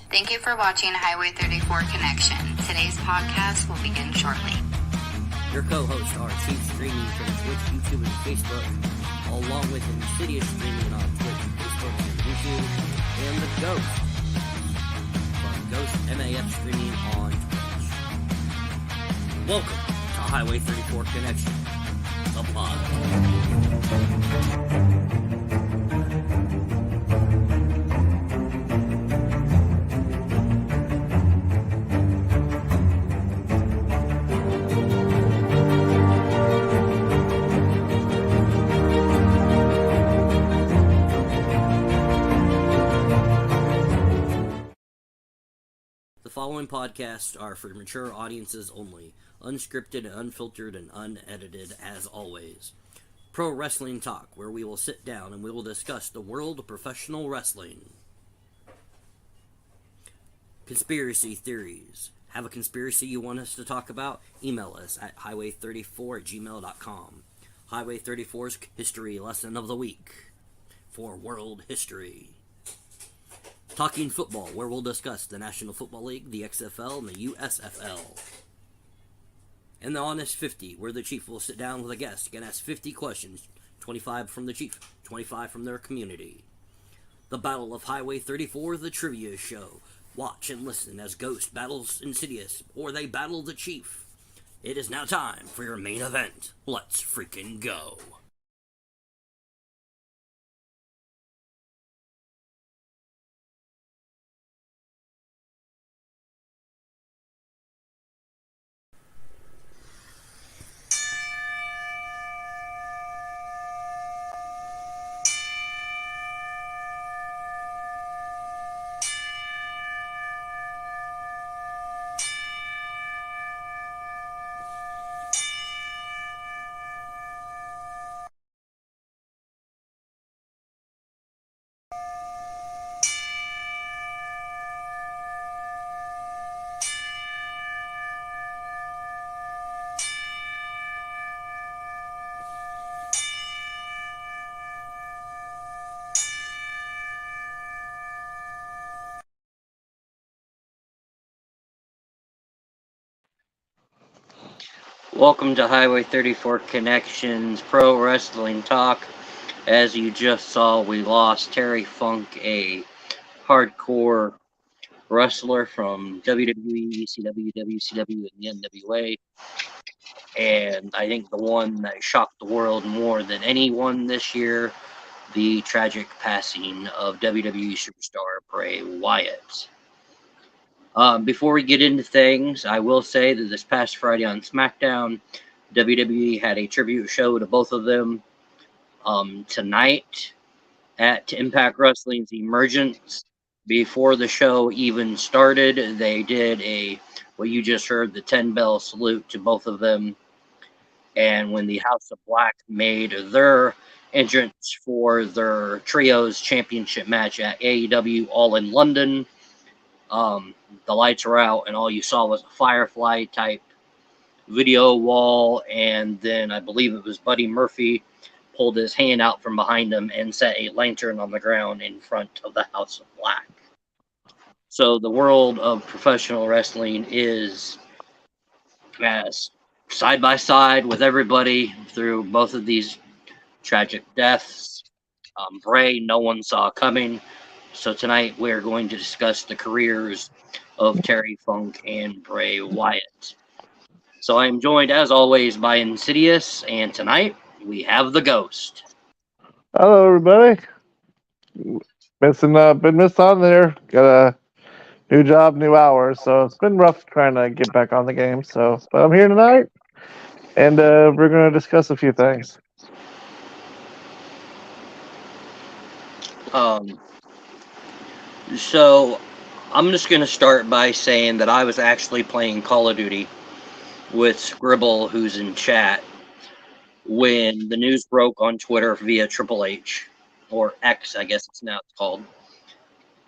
Thank you for watching Highway 34 Connection. Today's podcast will begin shortly. Your co-hosts are Chief streaming from Twitch, YouTube, and Facebook, along with Insidious streaming on Twitch, Facebook, and YouTube, and the Ghost from Ghost MAF streaming on Twitch. Welcome to Highway 34 Connection, the pod. The following podcasts are for mature audiences only, unscripted, unfiltered, and unedited as always. Pro Wrestling Talk, where we will sit down and we will discuss the world of professional wrestling. Conspiracy theories. Have a conspiracy you want us to talk about? Email us at highway34@gmail.com. Highway 34's History Lesson of the Week for World History. Talking Football, where we'll discuss the National Football League, the XFL, and the USFL. And the Honest 50, where the Chief will sit down with a guest and ask 50 questions, 25 from the Chief, 25 from their community. The Battle of Highway 34, the Trivia Show. Watch and listen as Ghost battles Insidious, or they battle the Chief. It is now time for your main event. Let's freaking go. Welcome to Highway 34 Connections Pro Wrestling Talk. As you just saw, we lost Terry Funk, a hardcore wrestler from WWE, ECW, WCW, and the NWA. And I think the one that shocked the world more than anyone this year, the tragic passing of WWE superstar Bray Wyatt. Before we get into things, I will say that this past Friday on SmackDown, WWE had a tribute show to both of them. Tonight at Impact Wrestling's Emergence, before the show even started, they did what you just heard, the 10-bell salute to both of them. And when the House of Black made their entrance for their Trios Championship match at AEW All in London, the lights were out and all you saw was a Firefly type video wall, and then I believe it was Buddy Murphy pulled his hand out from behind him and set a lantern on the ground in front of the House of Black. So the world of professional wrestling is side by side with everybody through both of these tragic deaths. Bray, no one saw coming. So tonight we're going to discuss the careers of Terry Funk and Bray Wyatt. So I am joined, as always, by Insidious, and tonight we have the Ghost. Hello, everybody. Been missed on there. Got a new job, new hours, so it's been rough trying to get back on the game. But I'm here tonight, and we're going to discuss a few things. So I'm just going to start by saying that I was actually playing Call of Duty with Scribble, who's in chat, when the news broke on Twitter via Triple H, or X, I guess it's called.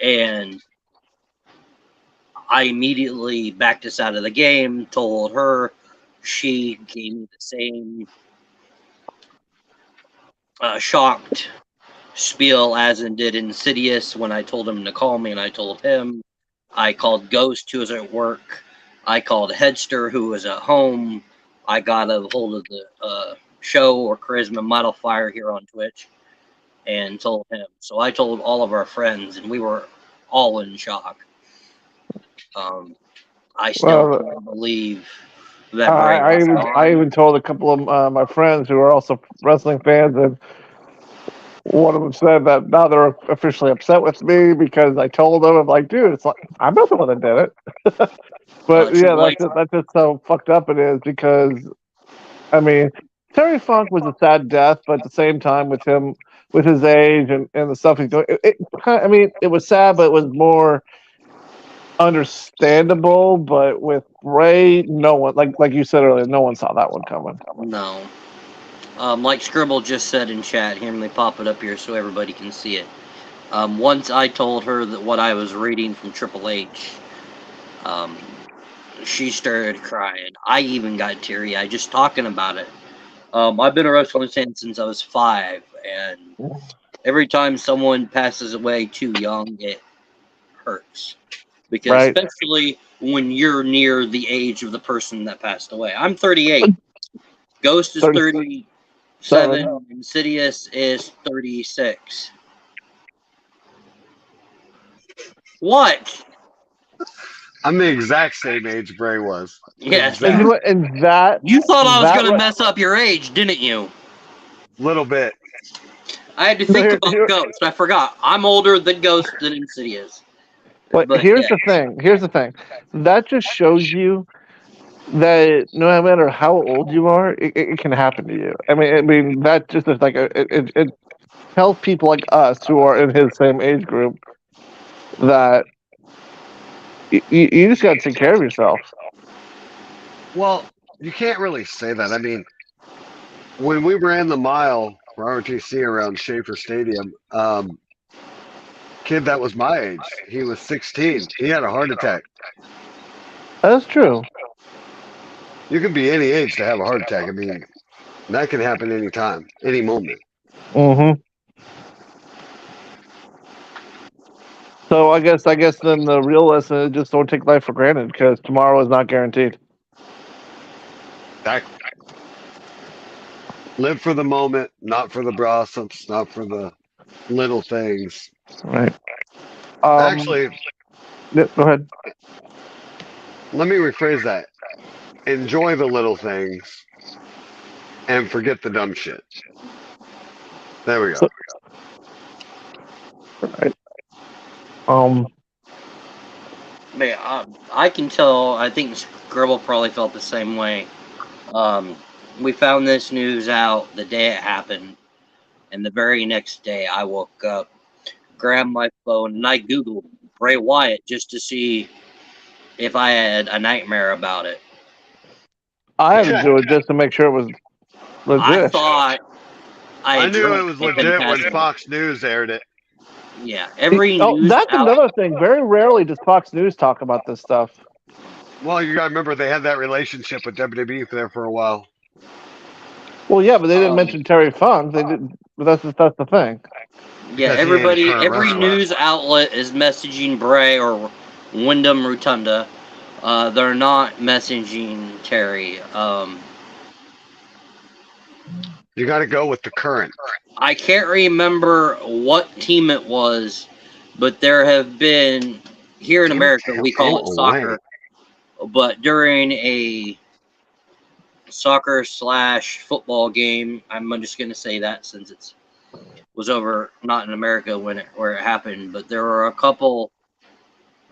And I immediately backed us out of the game, told her. She gave me the same shocked spiel as in did Insidious when I told him to call me and I told him. I called Ghost, who was at work. I called Headster, who was at home. I got a hold of the show or Charisma Modifier here on Twitch and told him. So I told all of our friends, and we were all in shock. I still can't believe that Bray was gone. I even told a couple of my friends who are also wrestling fans, and one of them said that now they're officially upset with me because I told them, I'm like, dude, it's like I'm not the one that did it. But yeah, that's just how fucked up it is because, I mean, Terry Funk was a sad death, but at the same time, with him, with his age and the stuff he's doing, it was sad, but it was more understandable. But with Bray, no one, like you said earlier, no one saw that one coming. No. Like Scribble just said in chat, here, let me pop it up here so everybody can see it. Once I told her that what I was reading from Triple H, she started crying. I even got teary-eyed just talking about it. I've been a wrestling fan since I was 5, and every time someone passes away too young, it hurts. Because especially when you're near the age of the person that passed away. I'm 38. Ghost is 37. Insidious is 36. What? I'm the exact same age Bray was. Yes. And that you thought I was going to mess up your age, didn't you? Little bit. I had to think about Ghost. I forgot. I'm older than Ghost than Insidious. But here's the thing. Here's the thing. That just shows you that no matter how old you are, it can happen to you. I mean that just is like it tells people like us who are in his same age group that you just got to take care of yourself. Well, you can't really say that. I mean, when we ran the mile for ROTC around Schaefer Stadium, kid that was my age, he was 16. He had a heart attack. That's true. You can be any age to have a heart attack. I mean, that can happen anytime, any moment. Mm-hmm. So I guess then the real lesson is just don't take life for granted because tomorrow is not guaranteed. Exactly. Live for the moment, not for the gossips, not for the little things. Right. Actually, go ahead. Let me rephrase that. Enjoy the little things and forget the dumb shit. There we go. Right. I can tell. I think Scribble probably felt the same way. We found this news out the day it happened, and the very next day I woke up, grabbed my phone, and I Googled Bray Wyatt just to see if I had a nightmare about it. I had to do it just to make sure it was legit. I thought I knew it was legit when Fox News aired it. Yeah, every news. That's another thing. Very rarely does Fox News talk about this stuff. Well, you gotta remember they had that relationship with WWE there for a while. Well, yeah, but they didn't mention Terry Funk. They did, but that's the thing. Yeah, every news outlet is messaging Bray or Wyndham Rotunda. They're not messaging Terry. You got to go with the current. I can't remember what team it was, but there have been, here in America, we call it soccer, but during a soccer/football game, I'm just going to say that since it was over, not in America where it happened, but there were a couple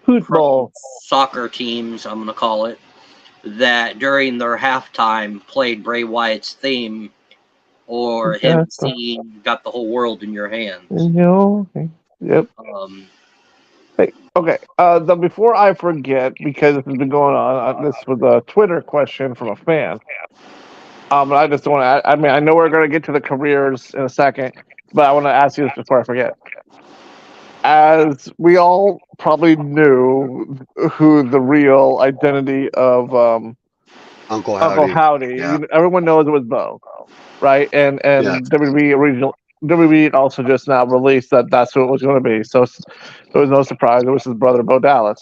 football soccer teams, I'm going to call it, that during their halftime played Bray Wyatt's theme, or him singing "Got the Whole World in Your Hands." Yep. Hey, okay. Before I forget, because this has been going on, this was a Twitter question from a fan. But I just want to. I mean, I know we're going to get to the careers in a second, but I want to ask you this before I forget. As we all probably knew who the real identity of Uncle Howdy. Yeah. Everyone knows it was Bo, right? And WWE WWE also just now released that that's who it was going to be. So it was no surprise. It was his brother, Bo Dallas.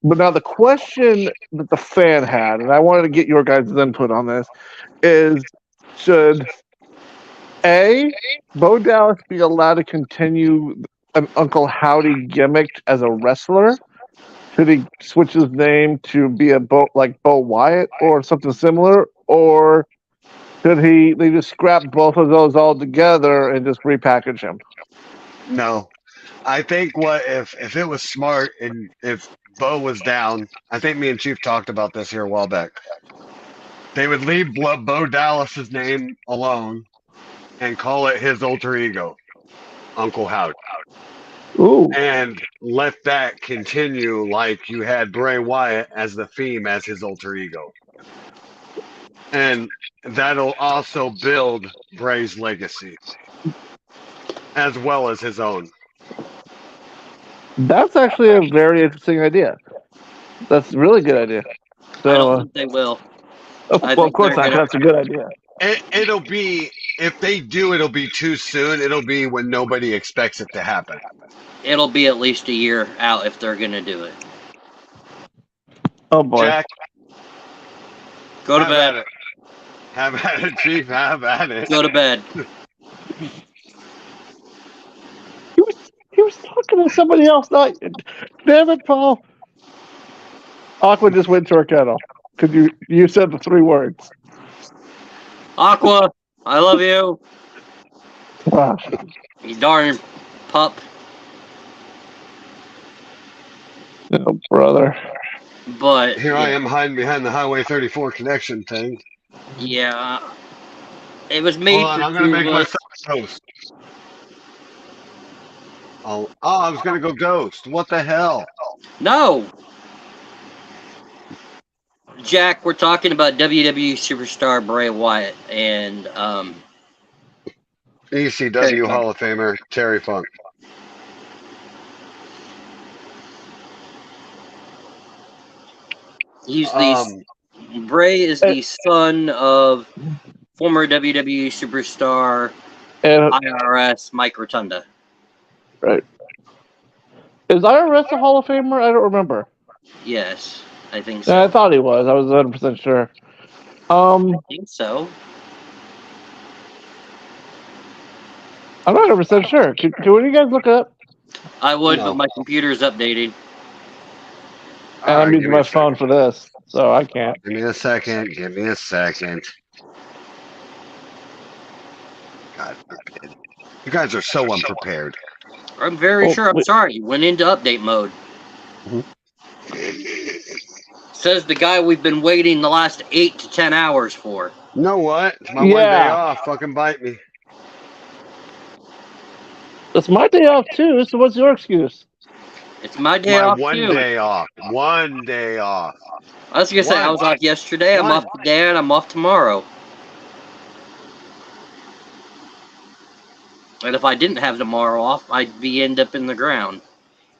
But now the question that the fan had, and I wanted to get your guys' input on this, is should Bo Dallas be allowed to continue an Uncle Howdy gimmick as a wrestler? Should he switch his name to be a Bo Wyatt or something similar, or should they just scrap both of those all together and just repackage him? No, I think what if it was smart and if Bo was down, I think me and Chief talked about this here a while back. They would leave Bo Dallas's name alone and call it his alter ego, Uncle Howdy. Ooh, And let that continue like you had Bray Wyatt as the theme as his alter ego. And that'll also build Bray's legacy as well as his own. that's actually a very interesting idea. That's a really good idea. So, I don't think they will. I well, of think course they're not. gonna. That's a good idea. It'll be, if they do, it'll be too soon. It'll be when nobody expects it to happen. It'll be at least a year out if they're gonna do it. Oh boy. Jack, Go to have bed. at it. Have at it, Chief. Have at it. Go to bed. He was talking to somebody else. Not, damn it, Paul. Aqua just went to her kettle because you said the 3 words. Aqua, I love you. Wow. You darn pup. Oh, brother. But Here I am hiding behind the Highway 34 connection thing. Yeah, it was made Hold on, for I'm gonna 2 make of us. myself ghost. Oh, I was gonna go ghost. What the hell? No, Jack, we're talking about WWE superstar Bray Wyatt and ECW Hall of Famer Terry Funk. he's the Bray is the son of former WWE superstar And, IRS Mike Rotunda. right. Is IRS a Hall of Famer? I don't remember. Yes, I think Yeah, so. I thought he was. I was 100% sure. I think so. I'm not 100% sure. Can one of you guys look it up? I would, No. but my computer's updated. And I'm using my phone for this, so I can't. Give me a second. Give me a second. God forbid. You guys are so unprepared. I'm very Well, sure. I'm sorry. You went into update mode. Says the guy we've been waiting the last 8 to 10 hours for. You know what? It's my 1 day off. Fucking bite me. It's my day off too, so what's your excuse? It's my day My off 1 too. day off. 1 day off. I was gonna say I was off yesterday. I'm off today, and I'm off tomorrow. And if I didn't have tomorrow off, I'd be end up in the ground.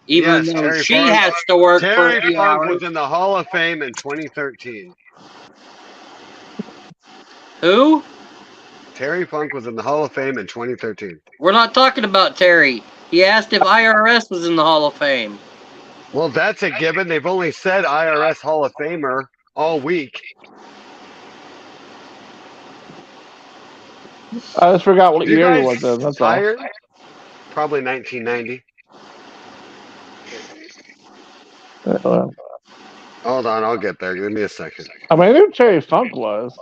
Even though Terry she Funk. has to work for Terry a few Funk hours. was in the Hall of Fame in 2013. Who? Terry Funk was in the Hall of Fame in 2013. We're not talking about Terry. He asked if IRS was in the Hall of Fame. Well, that's a given. They've only said IRS Hall of Famer all week. I just forgot what You year he guys was in. That's all. tired? Probably 1990. Hold on, I'll get there. Give me a second. I mean, I knew Terry Funk was.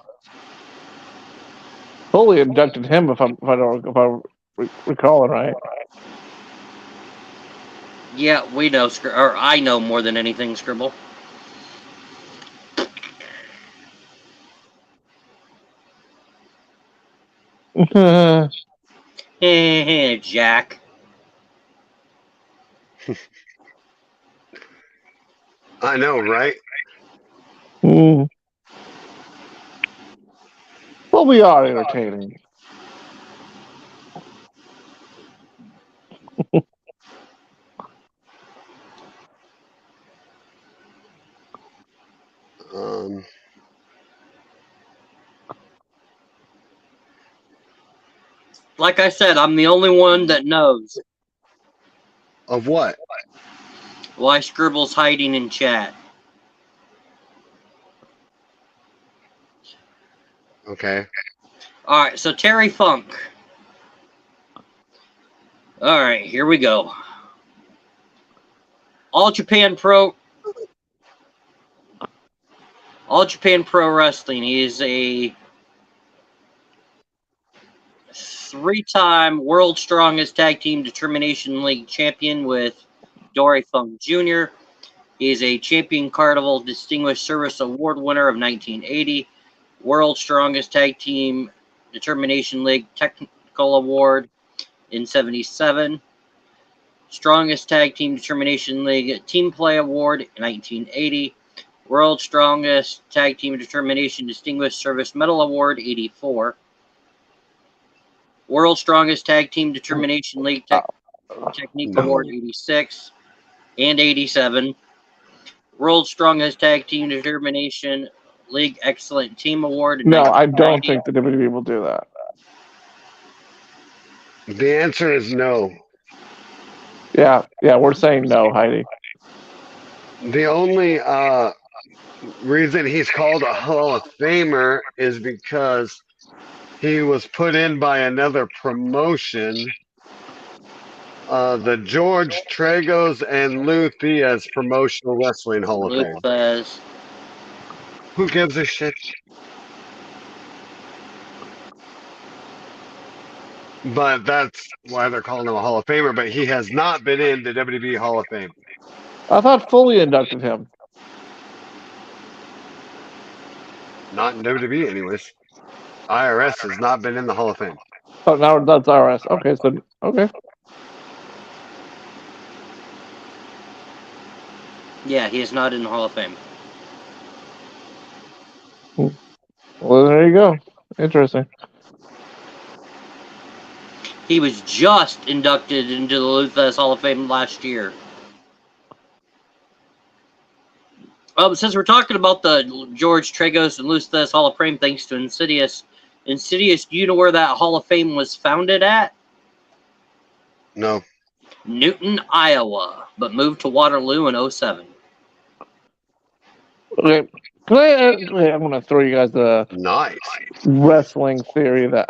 Fully inducted him, if I recall it right. Yeah, we know, or I know more than anything, Scribble. Jack. I know, right? Well, we are entertaining. Um, Like I said, I'm the only one that knows Of what? why Scribble's hiding in chat. Okay. All right, so Terry Funk. All right, here we go. All Japan Pro Wrestling. He is a 3-time World Strongest Tag Team Determination League champion with Dory Funk Jr. He is a Champion Carnival Distinguished Service Award winner of 1980, World Strongest Tag Team Determination League Technical Award in 77, Strongest Tag Team Determination League Team Play Award in 1980, World Strongest Tag Team Determination Distinguished Service Medal Award 84, World Strongest Tag Team Determination League Technique No. Award 86 and 87, World Strongest Tag Team Determination League Excellent Team Award in No, I don't 1990. think the WWE will do that. The answer is no. Yeah, we're saying no, Heidi. The only reason he's called a Hall of Famer is because he was put in by another promotion. The George Tragos and Lou Thesz Promotional Wrestling Hall of Fame. Luthez. Who gives a shit? But that's why they're calling him a Hall of Famer, but he has not been in the WWE Hall of Fame. I thought Foley inducted him. Not in WWE, anyways. IRS has not been in the Hall of Fame. Oh, now that's RS. Okay, so okay. Yeah, he is not in the Hall of Fame. Well, there you go. Interesting. He was just inducted into the Luthez Hall of Fame last year. Since we're talking about the George Tragos and Luthez Hall of Fame, thanks to Insidious. Insidious, do you know where that Hall of Fame was founded at? No. Newton, Iowa, but moved to Waterloo in 07. Okay. I'm going to throw you guys a Nice. wrestling theory that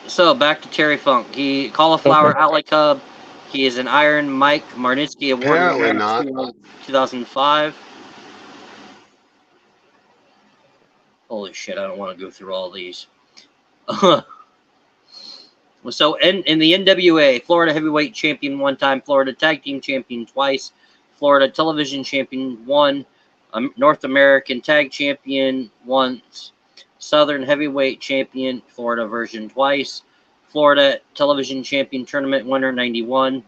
So back to Terry Funk. He Cauliflower Alley Cub. He is an Iron Mike Marnitsky Award Apparently winner not. in 2005. Holy shit! I don't want to go through all these. So in the NWA, Florida Heavyweight Champion 1 time, Florida Tag Team Champion twice, Florida Television Champion 1, North American Tag Champion once, Southern Heavyweight Champion, Florida version twice, Florida Television Champion Tournament winner 91,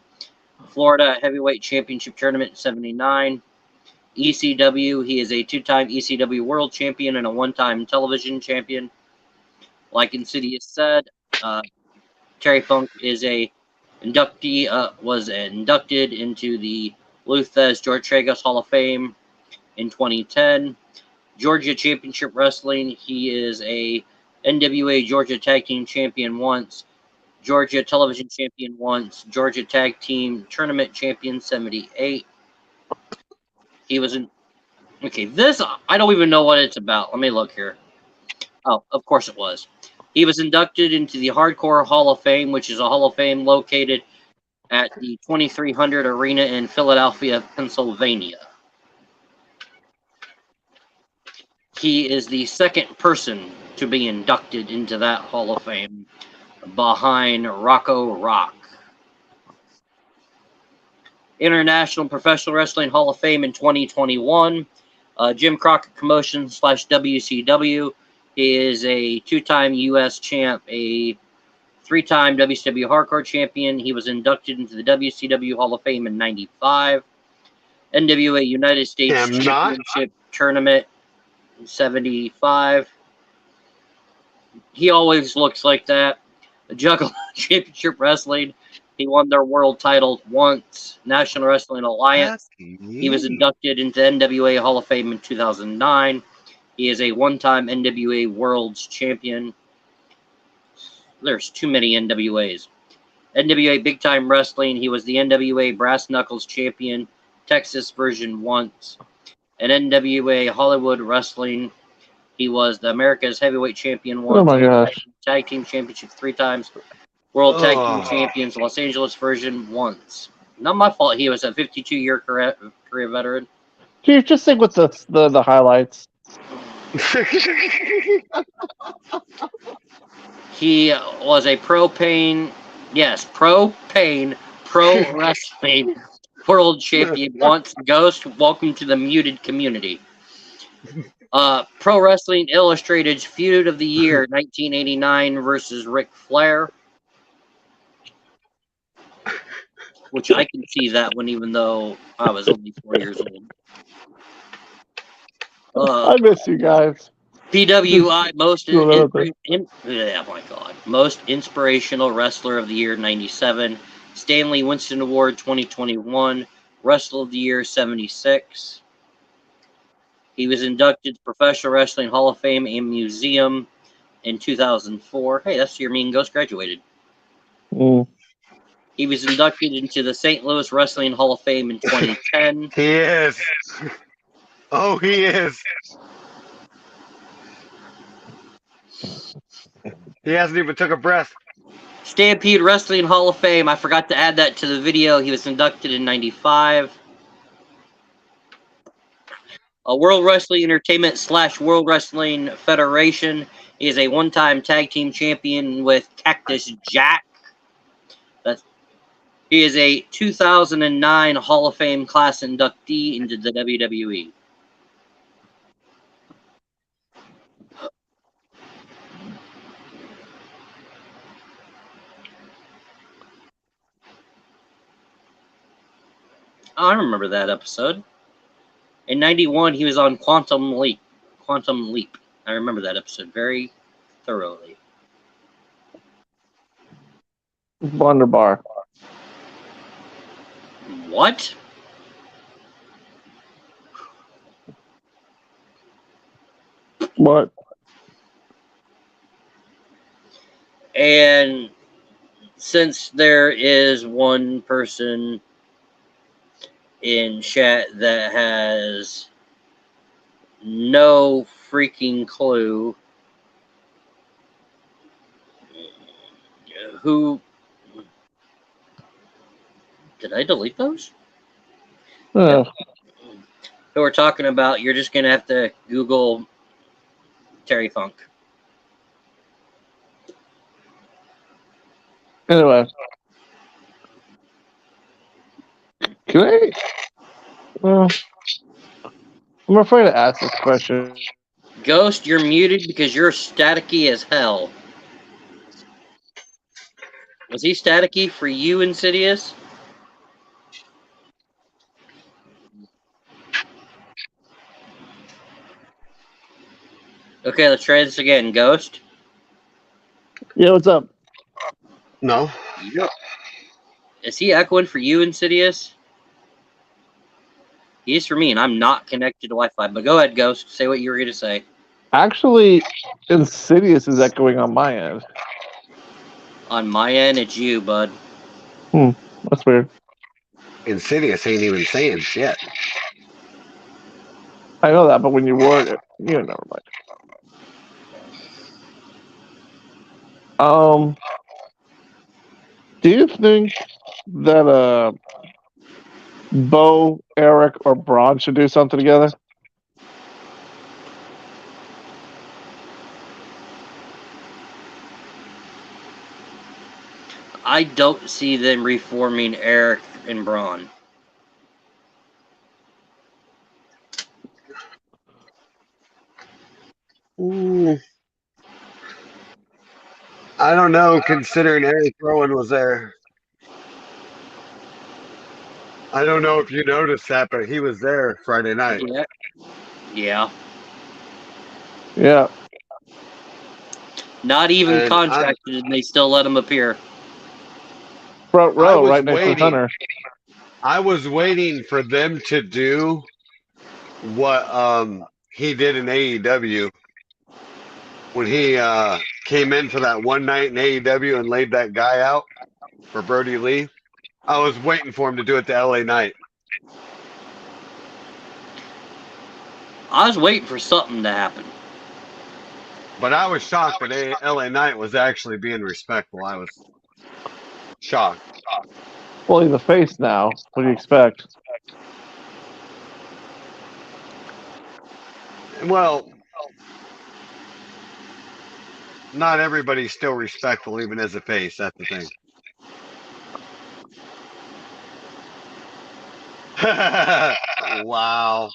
Florida Heavyweight Championship Tournament 79, ECW, he is a 2-time ECW World Champion and a 1-time television champion. Like Insidious said, Terry Funk is a inductee, was inducted into the Luthez George Tragos Hall of Fame in 2010. Georgia Championship Wrestling, he is a NWA Georgia Tag Team Champion once, Georgia Television Champion once, Georgia Tag Team Tournament Champion 78. He was in... Okay, this, I don't even know what it's about. Let me look here. Oh, of course it was. He was inducted into the Hardcore Hall of Fame, which is a Hall of Fame located at the 2300 Arena in Philadelphia, Pennsylvania. He is the second person to be inducted into that Hall of Fame behind Rocco Rock. International Professional Wrestling Hall of Fame in 2021. Jim Crockett Promotions / WCW. He is a 2-time U.S. champ, a 3-time WCW Hardcore champion. He was inducted into the WCW Hall of Fame in 95. NWA United States Championship Tournament 75. He always looks like that. The Juggalo Championship Wrestling. He won their world title once. National Wrestling Alliance. He was inducted into the NWA Hall of Fame in 2009. He is a 1-time NWA World's Champion. there's too many NWAs. NWA Big Time Wrestling, he was the NWA Brass Knuckles champion, Texas version once. And NWA Hollywood Wrestling, he was the America's Heavyweight Champion once. Oh my gosh. Tag Team Championship 3 times. World Tag Team Oh. Champions, Los Angeles version once. Not my fault he was a 52-year career veteran. Chief, just stick with the highlights. He was a Pro Wrestling World Champion once. Ghost, welcome to the muted community. Pro Wrestling Illustrated's Feud of the Year 1989 versus Ric Flair. Which I can see that one even though I was only 4 years old. I miss you guys. PWI most Oh my god, most inspirational wrestler of the year 97, Stanley Winston Award 2021, Wrestler of the Year 76. He was inducted to Professional Wrestling Hall of Fame and Museum in 2004. Hey, that's the year me and Ghost graduated. Mm. He was inducted into the St. Louis Wrestling Hall of Fame in 2010. He is. Oh, he is. He hasn't even took a breath. Stampede Wrestling Hall of Fame. I forgot to add that to the video. He was inducted in 95. World Wrestling Entertainment / World Wrestling Federation. He is a one-time tag team champion with Cactus Jack. He is a 2009 Hall of Fame class inductee into the WWE. Oh, I remember that episode. In 91, he was on Quantum Leap. I remember that episode very thoroughly. Wonderbar. What? What? And since there is one person in chat that has no freaking clue who... Did I delete those? Oh. Who we're talking about, you're just going to have to Google Terry Funk. Anyway. Can I? Well, I'm afraid to ask this question. Ghost, you're muted because you're staticky as hell. Was he staticky for you, Insidious? Okay, let's try this again. Ghost? Yeah, what's up? No. Yep. Is he echoing for you, Insidious? He is for me, and I'm not connected to Wi-Fi. But go ahead, Ghost. Say what you were going to say. Actually, Insidious is echoing on my end. On my end, it's you, bud. That's weird. Insidious ain't even saying shit. I know that, but when you word it, never mind. Do you think that Bo, Eric, or Braun should do something together? I don't see them reforming Eric and Braun. I don't know, considering Eric Rowan was there. I don't know if you noticed that, but he was there Friday night. Yeah. Yeah. Not even And contracted, and they still let him appear. Front row, was right next to waiting. Hunter. I was waiting for them to do what he did in AEW when he came in for that one night in AEW and laid that guy out for Brody Lee, I was waiting for him to do it to LA Knight. I was waiting for something to happen. But I was shocked that LA Knight was actually being respectful. I was shocked. Well, he's a face now. What do you expect? Well, not everybody's still respectful, even as a face. That's the thing. Wow.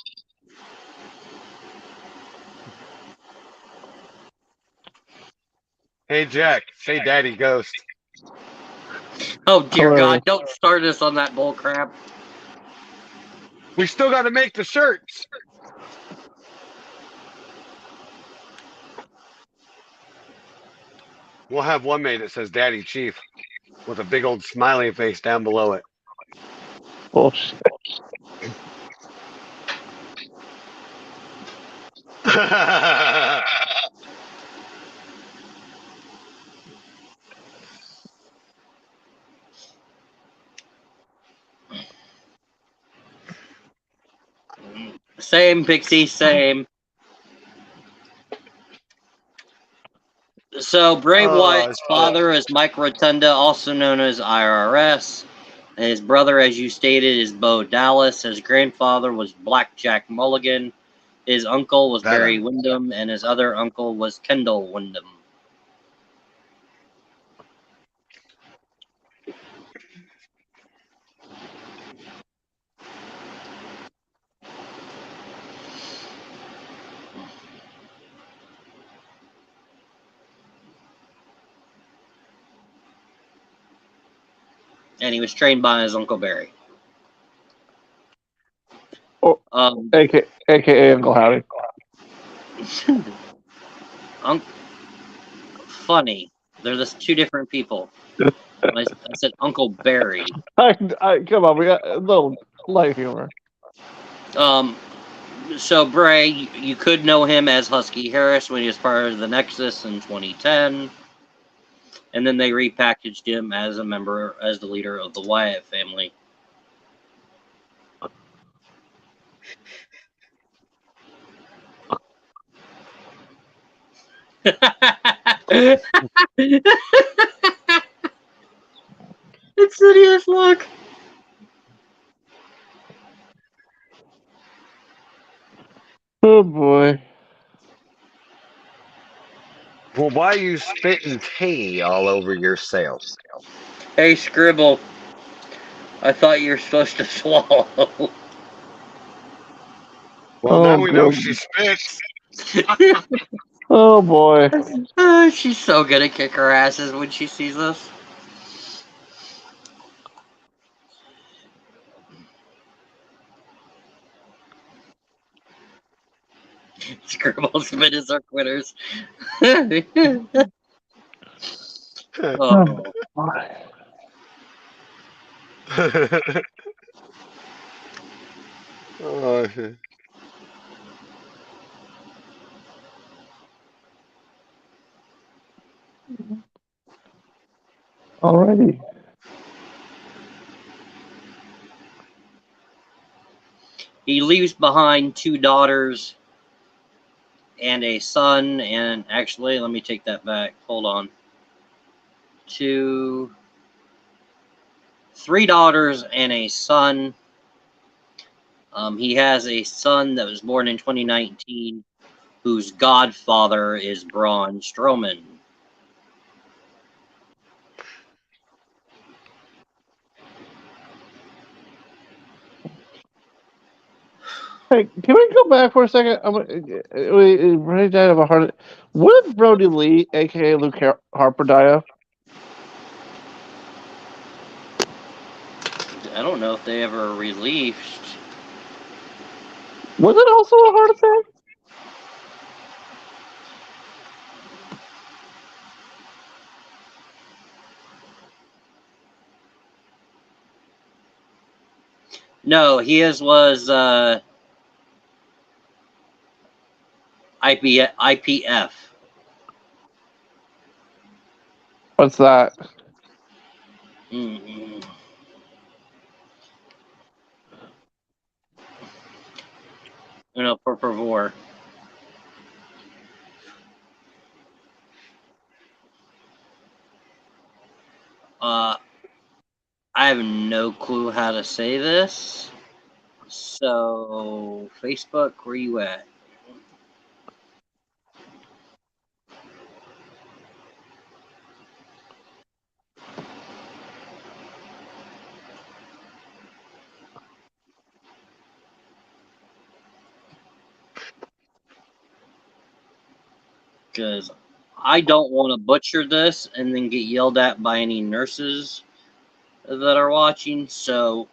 Hey, Jack, say Daddy Ghost. Oh dear Hilarious. God! Don't start us on that bull crap. We still got to make the shirts. We'll have one made that says Daddy Chief with a big old smiley face down below it. Bullshit. Same, Pixie, same. So Bray Wyatt's father is Mike Rotunda, also known as IRS. His brother, as you stated, is Bo Dallas. His grandfather was Blackjack Mulligan. His uncle was Barry Windham, and his other uncle was Kendall Windham. And he was trained by his Uncle Barry. Oh, AKA Uncle Howdy. Funny. They're just two different people. I said Uncle Barry. Come on, we got a little light humor. So Bray, you could know him as Husky Harris when he was part of the Nexus in 2010. And then they repackaged him as the leader of the Wyatt family. Insidious, look. Oh boy. Well, why are you spitting tea all over your sails? Hey, Scribble. I thought you were supposed to swallow. Well, now we know she spits. Oh boy. She's so gonna kick her asses when she sees us. Scribble spit is our quitters. Oh. Oh. Alrighty. He leaves behind 2 daughters and a son, and actually, let me take that back. Hold on. 3 daughters and a son. He has a son that was born in 2019, whose godfather is Braun Strowman. Hey, can we go back for a second? Brody died of a heart. What did Brody Lee, aka Luke Harper, die of? I don't know if they ever released. Was it also a heart attack? No, his was IPF. What's that? Mm-mm. Por favor. I have no clue how to say this. So, Facebook, where you at? Because I don't want to butcher this and then get yelled at by any nurses that are watching. So,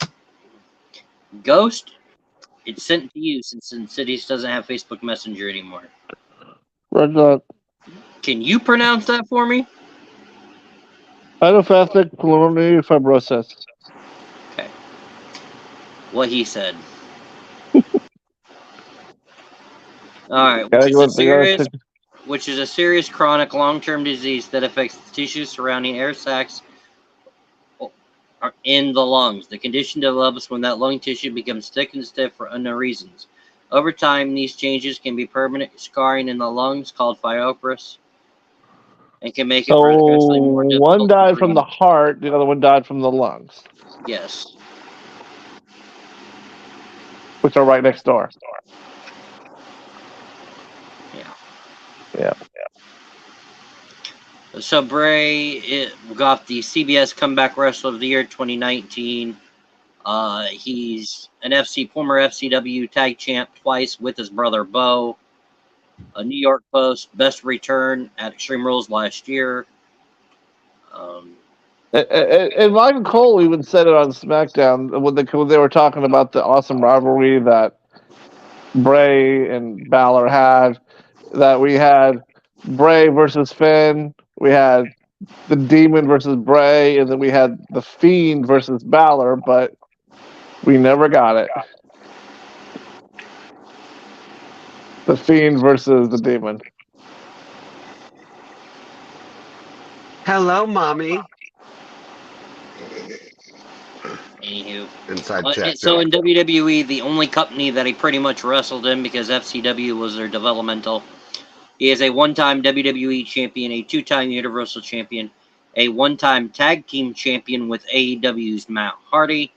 Ghost, it's sent to you since Insidious doesn't have Facebook Messenger anymore. Roger. Can you pronounce that for me? Idiopathic pulmonary fibrosis. Okay. What he said. All right, Gotta go with the which is a serious chronic long-term disease that affects the tissues surrounding air sacs in the lungs. The condition develops when that lung tissue becomes thick and stiff for unknown reasons. Over time, these changes can be permanent scarring in the lungs called fibrous and can make it So progressively more difficult one to died from breathe. the heart, the other one died from the lungs, Yes. which are right next door. Yeah. Yeah. So Bray got the CBS Comeback Wrestler of the Year 2019. He's an former FCW tag champ twice with his brother Bo. A New York Post best return at Extreme Rules last year. And Michael Cole even said it on SmackDown when they were talking about the awesome rivalry that Bray and Balor had. That we had Bray versus Finn, we had the Demon versus Bray, and then we had the Fiend versus Balor, but we never got it. The Fiend versus the Demon. Hello, mommy. Anywho. Inside chat. So in WWE, the only company that he pretty much wrestled in because FCW was their developmental. He is a one-time WWE champion, a two-time Universal champion, a one-time tag team champion with AEW's Matt Hardy.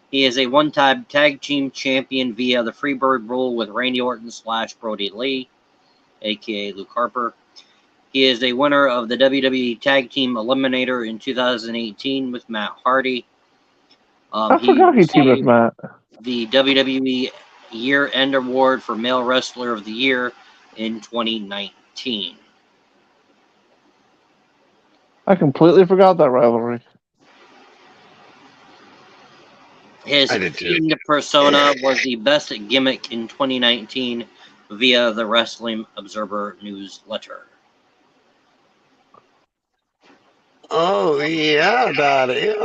He is a one-time tag team champion via the Freebird rule with Randy Orton / Brody Lee, aka Luke Harper. He is a winner of the WWE Tag Team Eliminator in 2018 with Matt Hardy. I forgot he teamed with Matt. The WWE Year-End Award for Male Wrestler of the Year in 2019. I completely forgot that rivalry. His Fiend persona was the best gimmick in 2019 via the Wrestling Observer newsletter. Oh, yeah, Daddy.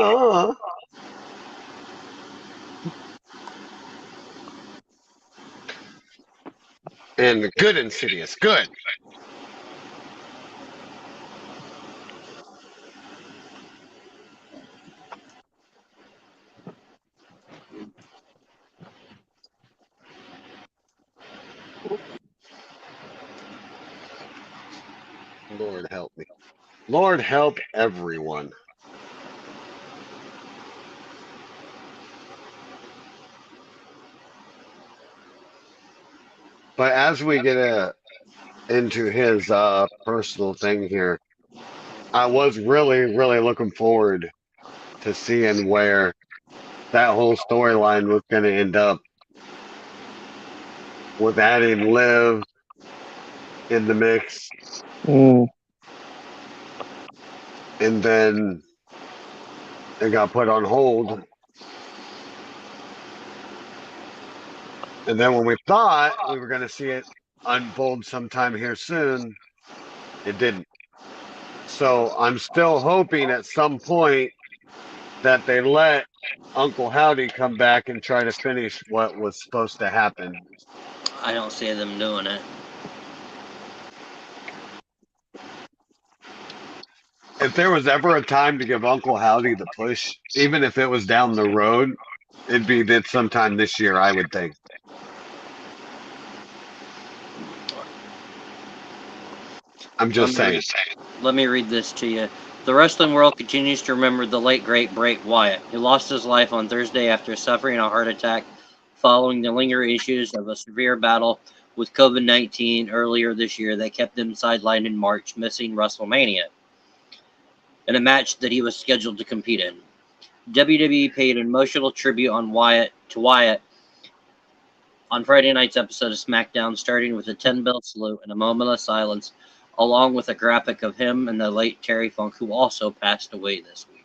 And good Insidious. Good. Lord help me. Lord help everyone. But as we get into his personal thing here, I was really, really looking forward to seeing where that whole storyline was going to end up with adding Liv in the mix. And then it got put on hold. And then when we thought we were going to see it unfold sometime here soon, it didn't. So I'm still hoping at some point that they let Uncle Howdy come back and try to finish what was supposed to happen. I don't see them doing it. if there was ever a time to give Uncle Howdy the push, even if it was down the road, it'd be that sometime this year, I would think. I'm just saying. Let me read this to you. The wrestling world continues to remember the late, great Bray Wyatt, who lost his life on Thursday after suffering a heart attack following the lingering issues of a severe battle with COVID-19 earlier this year that kept him sidelined in March, missing WrestleMania in a match that he was scheduled to compete in. WWE paid an emotional tribute to Wyatt on Friday night's episode of SmackDown, starting with a 10-bell salute and a moment of silence, along with a graphic of him and the late Terry Funk, who also passed away this week.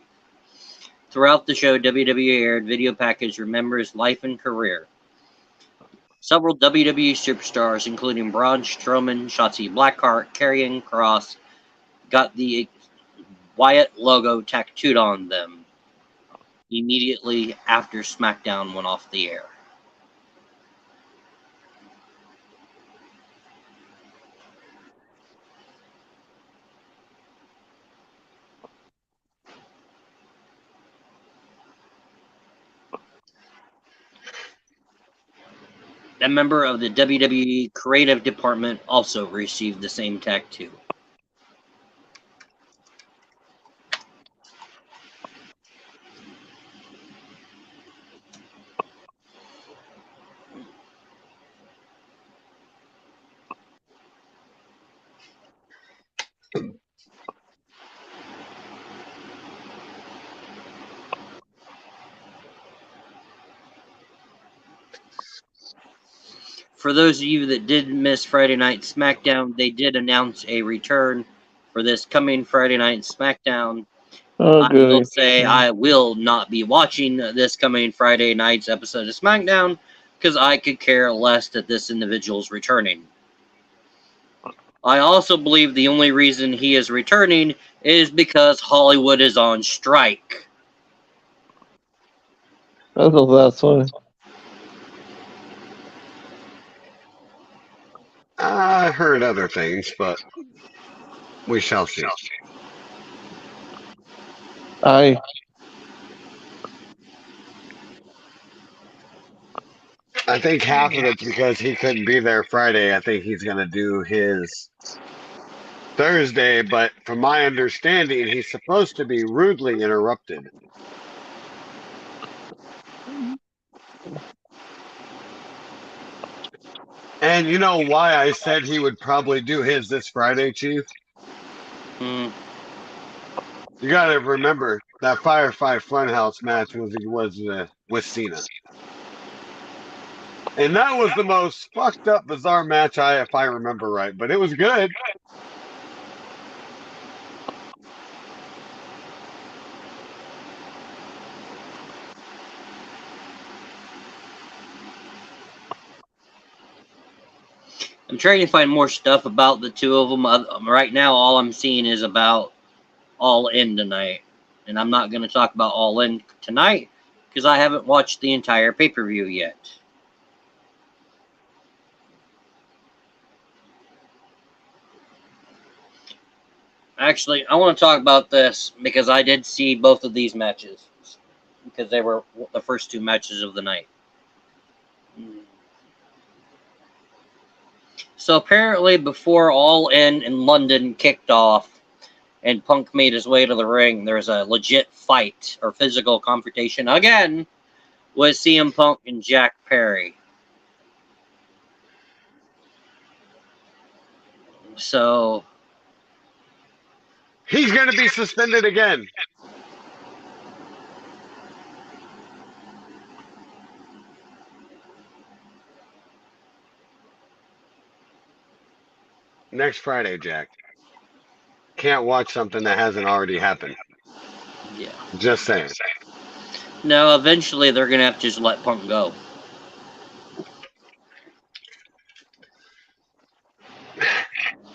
Throughout the show, WWE aired video package remember his life and career. Several WWE superstars, including Braun Strowman, Shotzi Blackheart, Karrion Kross, got the Wyatt logo tattooed on them immediately after SmackDown went off the air. A member of the WWE creative department also received the same tattoo. For those of you that did miss Friday Night SmackDown, they did announce a return for this coming Friday Night SmackDown. I will say I will not be watching this coming Friday night's episode of SmackDown because I could care less that this individual's returning. I also believe the only reason he is returning is because Hollywood is on strike. That's funny. I heard other things, but we shall see. I think half of it's because he couldn't be there Friday. I think he's going to do his Thursday, but from my understanding, he's supposed to be rudely interrupted. And you know why I said he would probably do his this Friday, Chief? You got to remember that Firefly Funhouse match was with Cena. And that was the most fucked up, bizarre match if I remember right. But it was good. I'm trying to find more stuff about the two of them. Right now, all I'm seeing is about All In tonight. And I'm not going to talk about All In tonight because I haven't watched the entire pay-per-view yet. Actually, I want to talk about this because I did see both of these matches because they were the first two matches of the night. So apparently before All In London kicked off and Punk made his way to the ring, there's a legit fight or physical confrontation again with CM Punk and Jack Perry. So he's going to be suspended again. Next Friday, Jack. Can't watch something that hasn't already happened. Yeah. Just saying. No, eventually they're going to have to just let Punk go.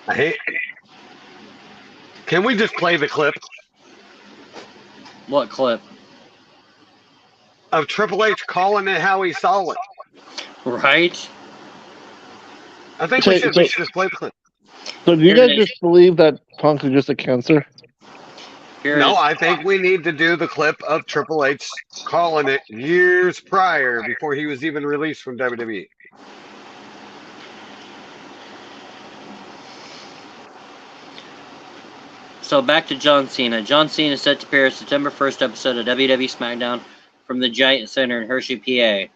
I hate. Can we just play the clip? What clip? Of Triple H calling it how he saw it. Right? I think we should just play the clip. So do you guys just believe that Punk is just a cancer? Here No, is I think we need to do the clip of Triple H calling it years prior before he was even released from WWE. So back to John Cena. John Cena is set to appear in September 1st episode of WWE SmackDown from the Giant Center in Hershey, PA.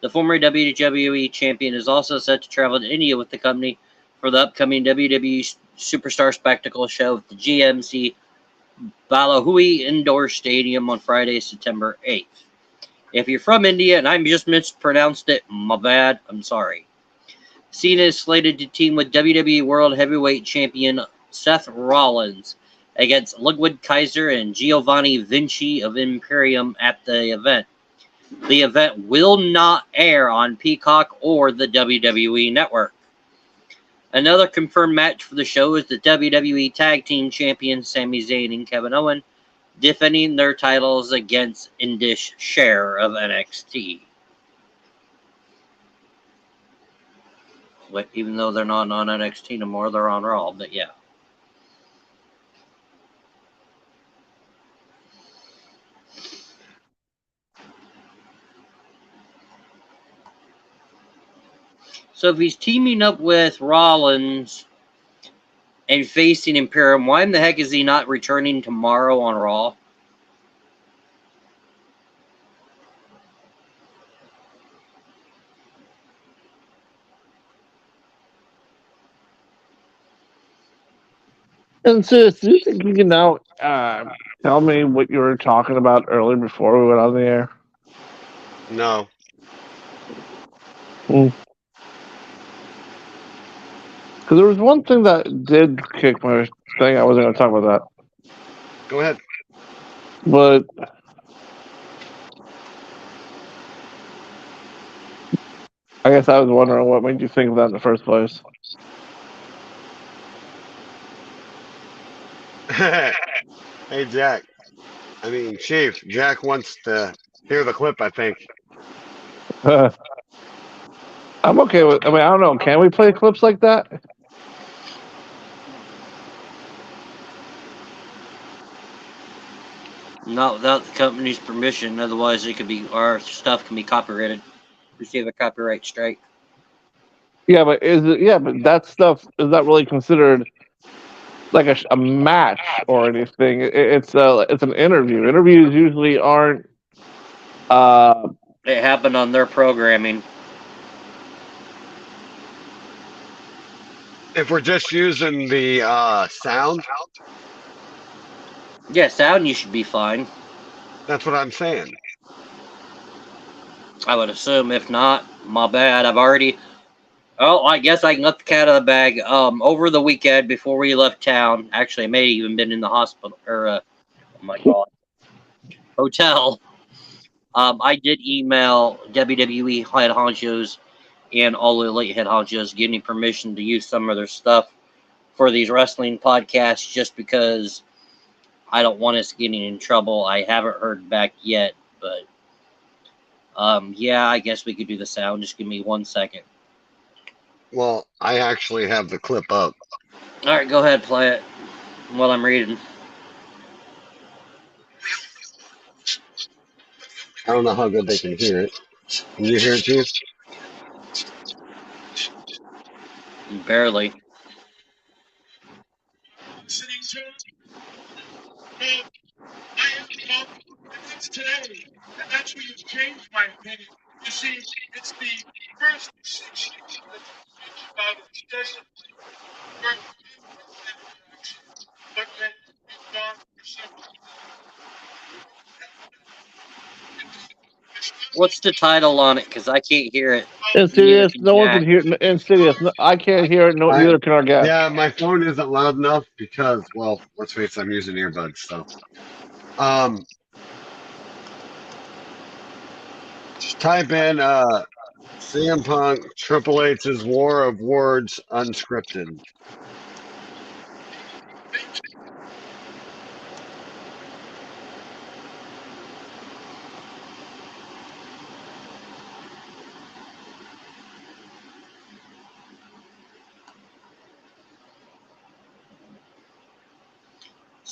The former WWE champion is also set to travel to India with the company for the upcoming WWE Superstar Spectacle show at the GMC Balahui Indoor Stadium on Friday, September 8th. If you're from India and I just mispronounced it, my bad, I'm sorry. Cena is slated to team with WWE World Heavyweight Champion Seth Rollins against Ludwig Kaiser and Giovanni Vinci of Imperium at the event. The event will not air on Peacock or the WWE Network. Another confirmed match for the show is the WWE Tag Team Champions Sami Zayn and Kevin Owens defending their titles against Indish Share of NXT. Even though they're not on NXT anymore, they're on Raw, but yeah. So if he's teaming up with Rollins and facing Imperium, why in the heck is he not returning tomorrow on Raw? And sis, do you think you can now tell me what you were talking about earlier before we went on the air? No. Because there was one thing that did kick my thing. I wasn't going to talk about that. Go ahead. But I guess I was wondering what made you think of that in the first place. Hey, Jack. I mean, Chief, Jack wants to hear the clip, I think. I'm okay with. I mean, I don't know. Can we play clips like that? Not without the company's permission, otherwise our stuff can be copyrighted. Receive a copyright strike. Yeah, but but that stuff is not really considered like a match or anything. It's an interview. Interviews usually aren't. It happened on their programming. If we're just using the sound, Yeah, sound you should be fine. that's what I'm saying. I would assume. If not, my bad. I guess I can let the cat out of the bag. Over the weekend before we left town, actually, I may have even been in the hospital oh my god, hotel. I did email WWE head honchos and all the elite head honchos getting permission to use some of their stuff for these wrestling podcasts, just because I don't want us getting in trouble. I haven't heard back yet, but yeah, I guess we could do the sound. Just give me 1 second. Well, I actually have the clip up. All right, go ahead, play it while I'm reading. I don't know how good they can hear it. Can you hear it, Chief? Barely. Listening to him? I am Bob, and that's today. And that's where you've changed my opinion. You see, it's the first 6 years that you preach about incessantly where that interaction, but then you've gone for several What's the title on it? Because I can't hear it. Neither Insidious. can No one can Jack. hear. Insidious. No, I can't hear it. No, neither can our guest. Yeah, my phone isn't loud enough because, well, let's face it, I'm using earbuds. So, just type in CM Punk Triple H's War of Words unscripted.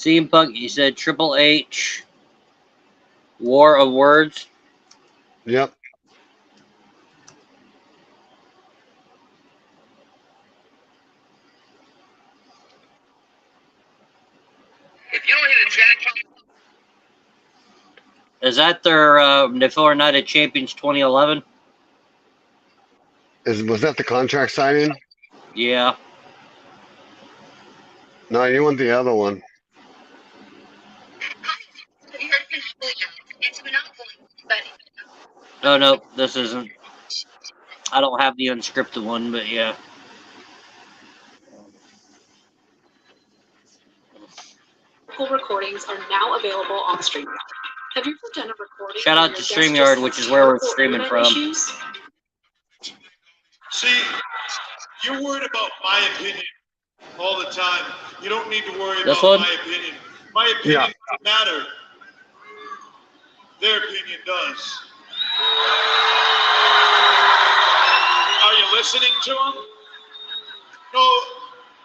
CM Punk, you said Triple H, War of Words. Yep. If you don't hit a jackpot, Is that their the Florida Night of Champions 2011? Was that the contract signing? Yeah. No, you want the other one. It's Monopoly, but Oh, no, this isn't. I don't have the unscripted one, but yeah. Recordings are now available on StreamYard. Have you ever done a recording? Shout out to StreamYard, which is where we're streaming from. see, you're worried about my opinion all the time. You don't need to worry This about one? my opinion. My opinion doesn't matter. Their opinion does. Are you listening to them? No,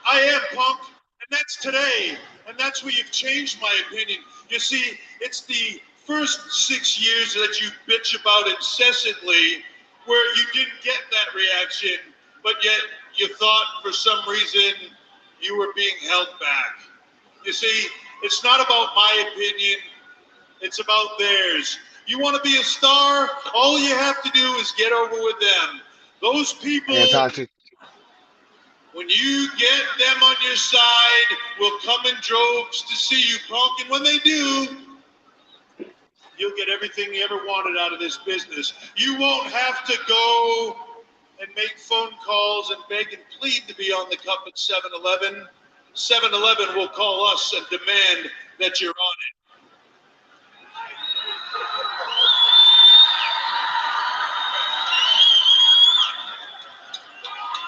I am, Punk, and that's today. And that's where you've changed my opinion. You see, it's the first 6 years that you bitch about incessantly where you didn't get that reaction, but yet you thought for some reason you were being held back. You see, it's not about my opinion, it's about theirs. You want to be a star? All you have to do is get over with them. Those people, Yeah, Tachi. when you get them on your side, will come in droves to see you, Punk. And when they do, you'll get everything you ever wanted out of this business. You won't have to go and make phone calls and beg and plead to be on the cup at 7-Eleven. 7-Eleven will call us and demand that you're on it.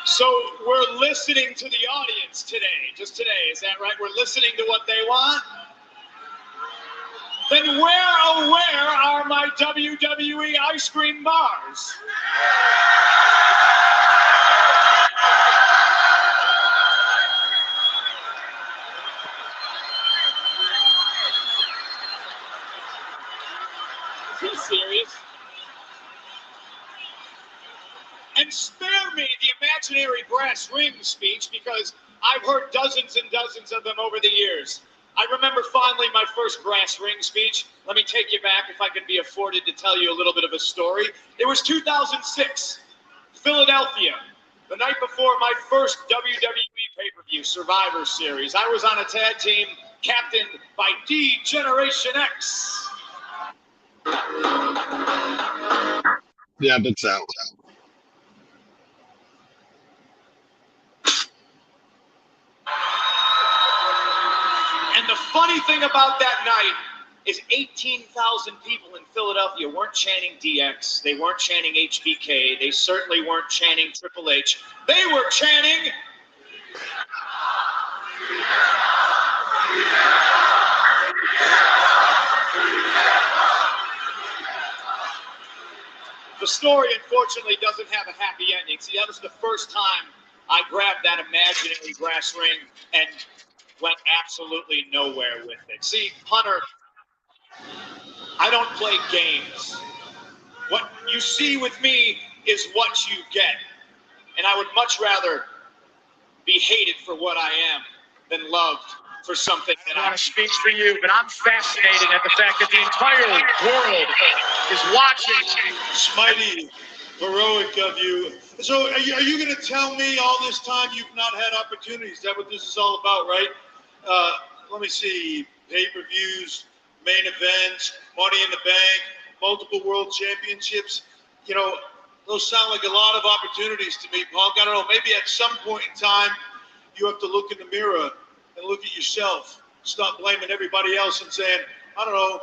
So we're listening to the audience today, just today, is that right? We're listening to what they want? Then where, oh where are my WWE ice cream bars? Is he serious? And spare me the imaginary brass ring speech because I've heard dozens and dozens of them over the years. I remember fondly my first brass ring speech. Let me take you back if I can be afforded to tell you a little bit of a story. It was 2006, Philadelphia, the night before my first WWE pay-per-view, Survivor Series. I was on a tag team captained by D-Generation X. Yeah, but so. And the funny thing about that night is 18,000 people in Philadelphia weren't chanting DX. They weren't chanting HBK. They certainly weren't chanting Triple H. They were chanting... The story, unfortunately, doesn't have a happy ending. See, that was the first time I grabbed that imaginary brass ring and went absolutely nowhere with it. See, Hunter, I don't play games. What you see with me is what you get. And I would much rather be hated for what I am than loved for something that I speak for you, but I'm fascinated at the fact that the entire world is watching. It's mighty heroic of you. So are you going to tell me all this time you've not had opportunities? Is that what this is all about, right? Let me see. Pay-per-views, main events, Money in the Bank, multiple world championships. You know, those sound like a lot of opportunities to me, Punk. I don't know. Maybe at some point in time, you have to look in the mirror and look at yourself. Stop blaming everybody else and saying, I don't know,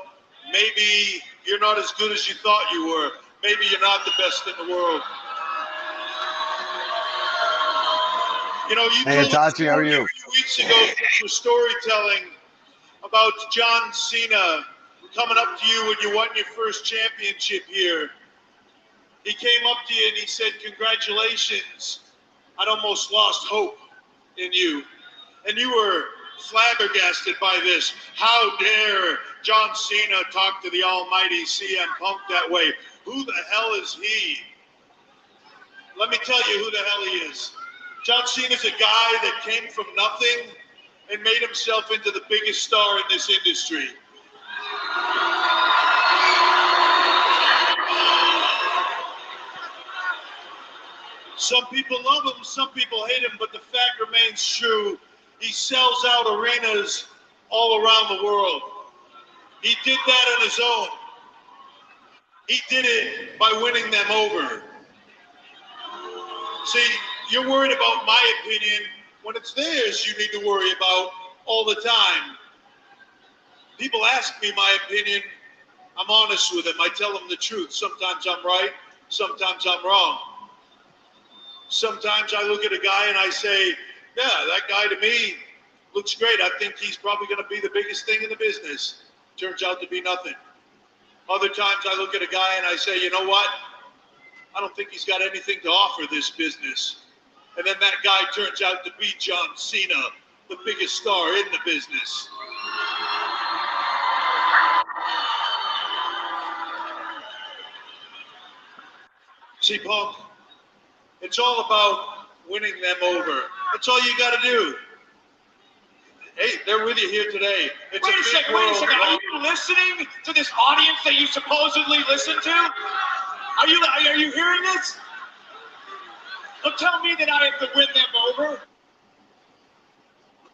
maybe you're not as good as you thought you were. Maybe you're not the best in the world. You know, you Hey, told Itachi, how are you? a few weeks ago your storytelling about John Cena coming up to you when you won your first championship here. He came up to you and he said, congratulations. I'd almost lost hope in you. And you were flabbergasted by this. How dare John Cena talk to the almighty CM Punk that way? Who the hell is he? Let me tell you who the hell he is. John Cena's a guy that came from nothing and made himself into the biggest star in this industry. Some people love him, some people hate him, but the fact remains true. He sells out arenas all around the world. He did that on his own. He did it by winning them over. See, you're worried about my opinion when it's theirs you need to worry about all the time. People ask me my opinion. I'm honest with them. I tell them the truth. Sometimes I'm right, sometimes I'm wrong. Sometimes I look at a guy and I say, yeah, that guy to me looks great. I think he's probably going to be the biggest thing in the business. Turns out to be nothing. Other times I look at a guy and I say, you know what? I don't think he's got anything to offer this business. And then that guy turns out to be John Cena, the biggest star in the business. See, Punk, it's all about winning them over. That's all you got to do. Hey, they're with you here today. It's wait a second. Are you listening to this audience that you supposedly listen to? Are you hearing this? Don't tell me that I have to win them over.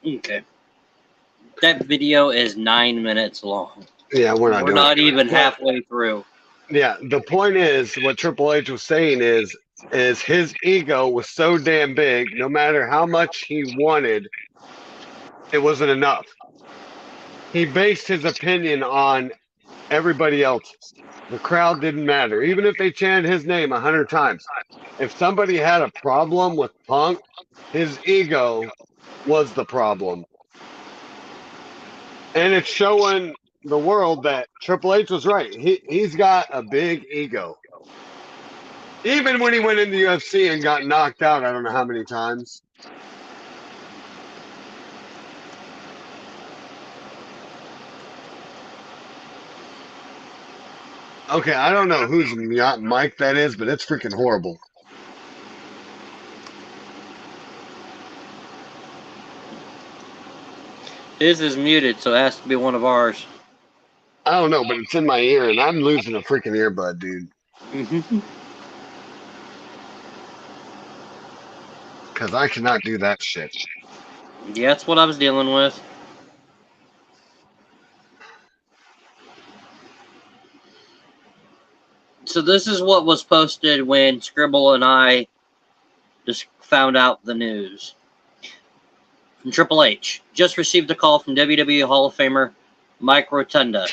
Okay. That video is 9 minutes long. Yeah, we're not even halfway through. Yeah, the point is, what Triple H was saying is his ego was so damn big, no matter how much he wanted, it wasn't enough. He based his opinion on everybody else's. The crowd didn't matter. Even if they chanted his name 100 times. If somebody had a problem with Punk, his ego was the problem. And it's showing the world that Triple H was right. He's got a big ego. Even when he went into the UFC and got knocked out, I don't know how many times. Okay, I don't know whose mic that is, but it's freaking horrible. This is muted, so it has to be one of ours. I don't know, but it's in my ear, and I'm losing a freaking earbud, dude. Because I cannot do that shit. Yeah, that's what I was dealing with. So this is what was posted when Scribble and I just found out the news. From Triple H. Just received a call from WWE Hall of Famer Mike Rotunda,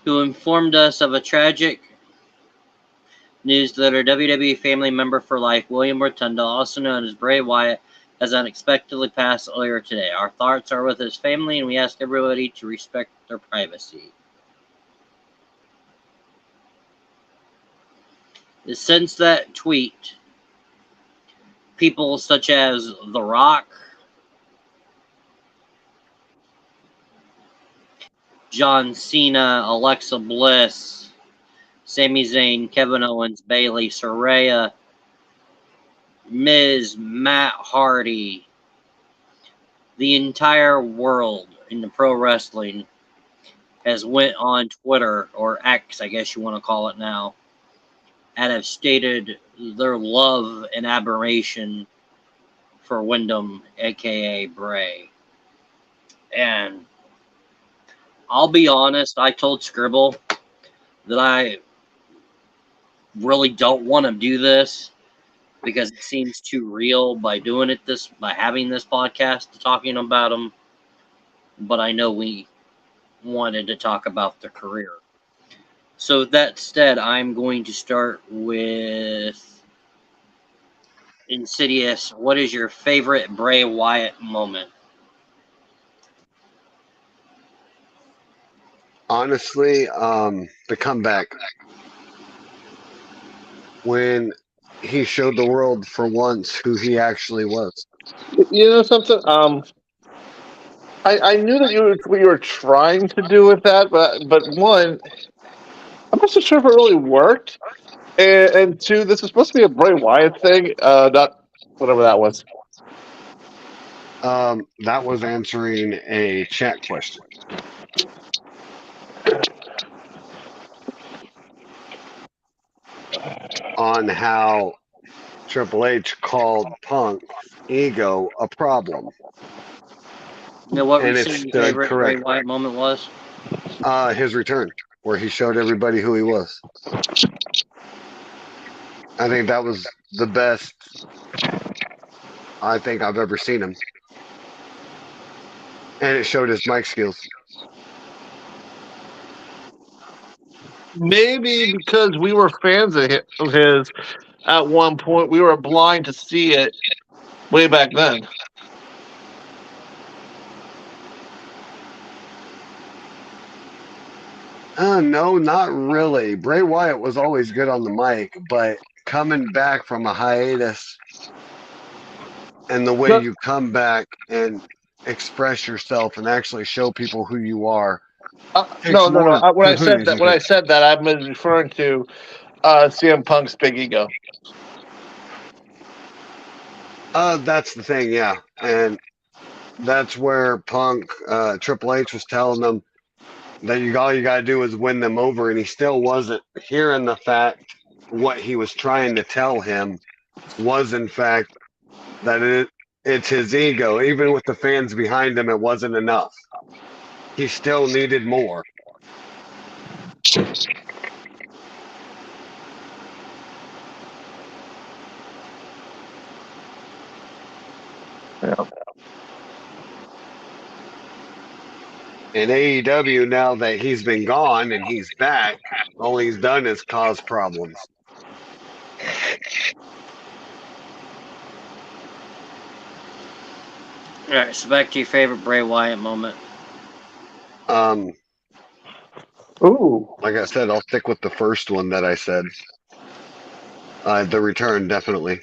who informed us of a tragic news that our WWE family member for life, William Rotunda, also known as Bray Wyatt, has unexpectedly passed earlier today. Our thoughts are with his family, and we ask everybody to respect their privacy. Since that tweet, people such as The Rock, John Cena, Alexa Bliss, Sami Zayn, Kevin Owens, Bayley, Saraya, Miz, Matt Hardy, the entire world in the pro wrestling has went on Twitter, or X, I guess you want to call it now, and have stated their love and admiration for Wyndham, aka Bray. And I'll be honest, I told Scribble that I really don't want to do this because it seems too real by having this podcast talking about him. But I know we wanted to talk about the career. So with that said, I'm going to start with Insidious. What is your favorite Bray Wyatt moment? Honestly, the comeback. When he showed the world for once who he actually was. You know something? I knew that what you were trying to do with that, but one, I'm not so sure if it really worked, and two, this is supposed to be a Bray Wyatt thing, not whatever that was. That was answering a chat question on how Triple H called Punk's ego a problem. Now, what And you it say your stood favorite Bray correct. Wyatt moment was? His return, where he showed everybody who he was. I think that was the best I think I've ever seen him. And it showed his mic skills. Maybe because we were fans of his at one point, we were blind to see it way back then. No, not really. Bray Wyatt was always good on the mic, but coming back from a hiatus and the way you come back and express yourself and actually show people who you are. No. When I said Kahuni's that, I'm referring to CM Punk's big ego. That's the thing, yeah. And that's where Punk, Triple H was telling them that all you got to do is win them over, and he still wasn't hearing the fact what he was trying to tell him was, in fact, that it's his ego. Even with the fans behind him, it wasn't enough. He still needed more. Yeah. In AEW, now that he's been gone and he's back, all he's done is cause problems. All right, so back to your favorite Bray Wyatt moment. Ooh. Like I said, I'll stick with the first one that I said. The return, definitely.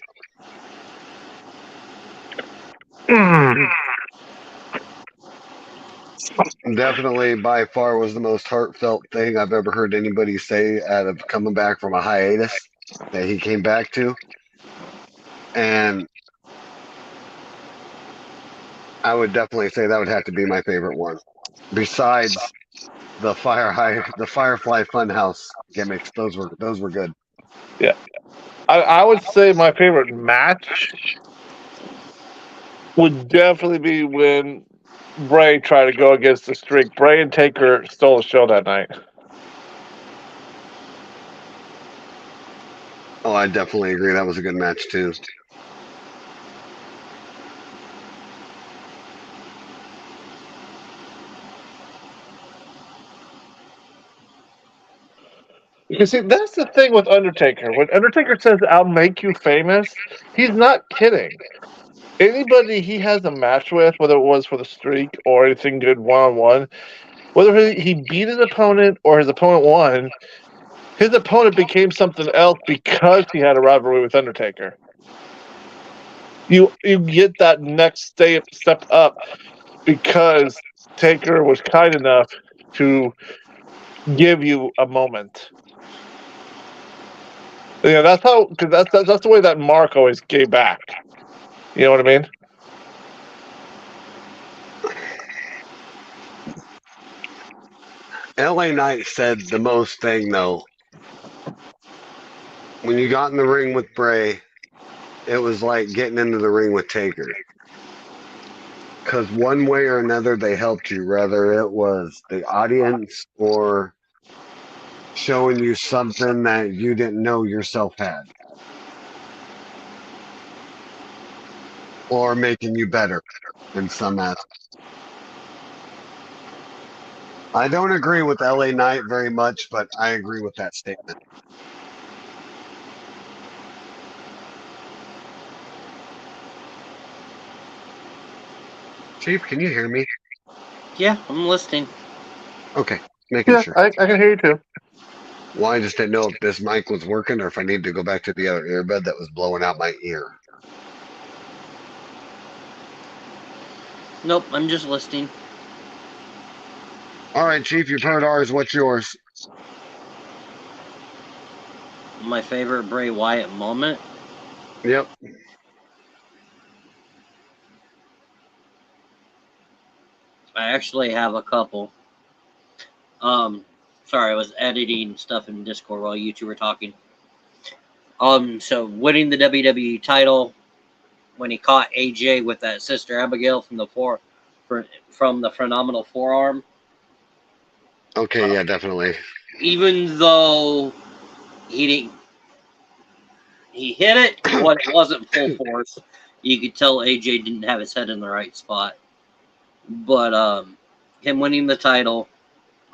Definitely, by far, was the most heartfelt thing I've ever heard anybody say out of coming back from a hiatus that he came back to. And I would definitely say that would have to be my favorite one. Besides the Firefly Funhouse gimmicks, those were good. Yeah. I would say my favorite match would definitely be when Bray tried to go against the streak. Bray and Taker stole the show that night. Oh, I definitely agree. That was a good match too. You see, that's the thing with Undertaker. When Undertaker says, "I'll make you famous," he's not kidding. Anybody he has a match with, whether it was for the streak or anything good one-on-one, whether he beat his opponent or his opponent won, his opponent became something else because he had a rivalry with Undertaker. You get that next step up because Taker was kind enough to give you a moment. Yeah, that's how, because that's the way that Mark always gave back. You know what I mean? LA Knight said the most thing though. When you got in the ring with Bray, it was like getting into the ring with Taker. Because one way or another, they helped you, whether it was the audience or showing you something that you didn't know yourself had, or making you better in some aspect. I don't agree with LA Knight very much, but I agree with that statement. Chief, can you hear me? Yeah, I'm listening. Okay, making sure. I can hear you too. Well, I just didn't know if this mic was working or if I need to go back to the other earbud that was blowing out my ear. Nope, I'm just listening. All right, Chief, you've heard ours. What's yours? My favorite Bray Wyatt moment. Yep. I actually have a couple. Sorry, I was editing stuff in Discord while you two were talking. So winning the WWE title when he caught AJ with that Sister Abigail from the phenomenal forearm. Okay, yeah, definitely. Even though he hit it, but it wasn't full force. You could tell AJ didn't have his head in the right spot. But him winning the title,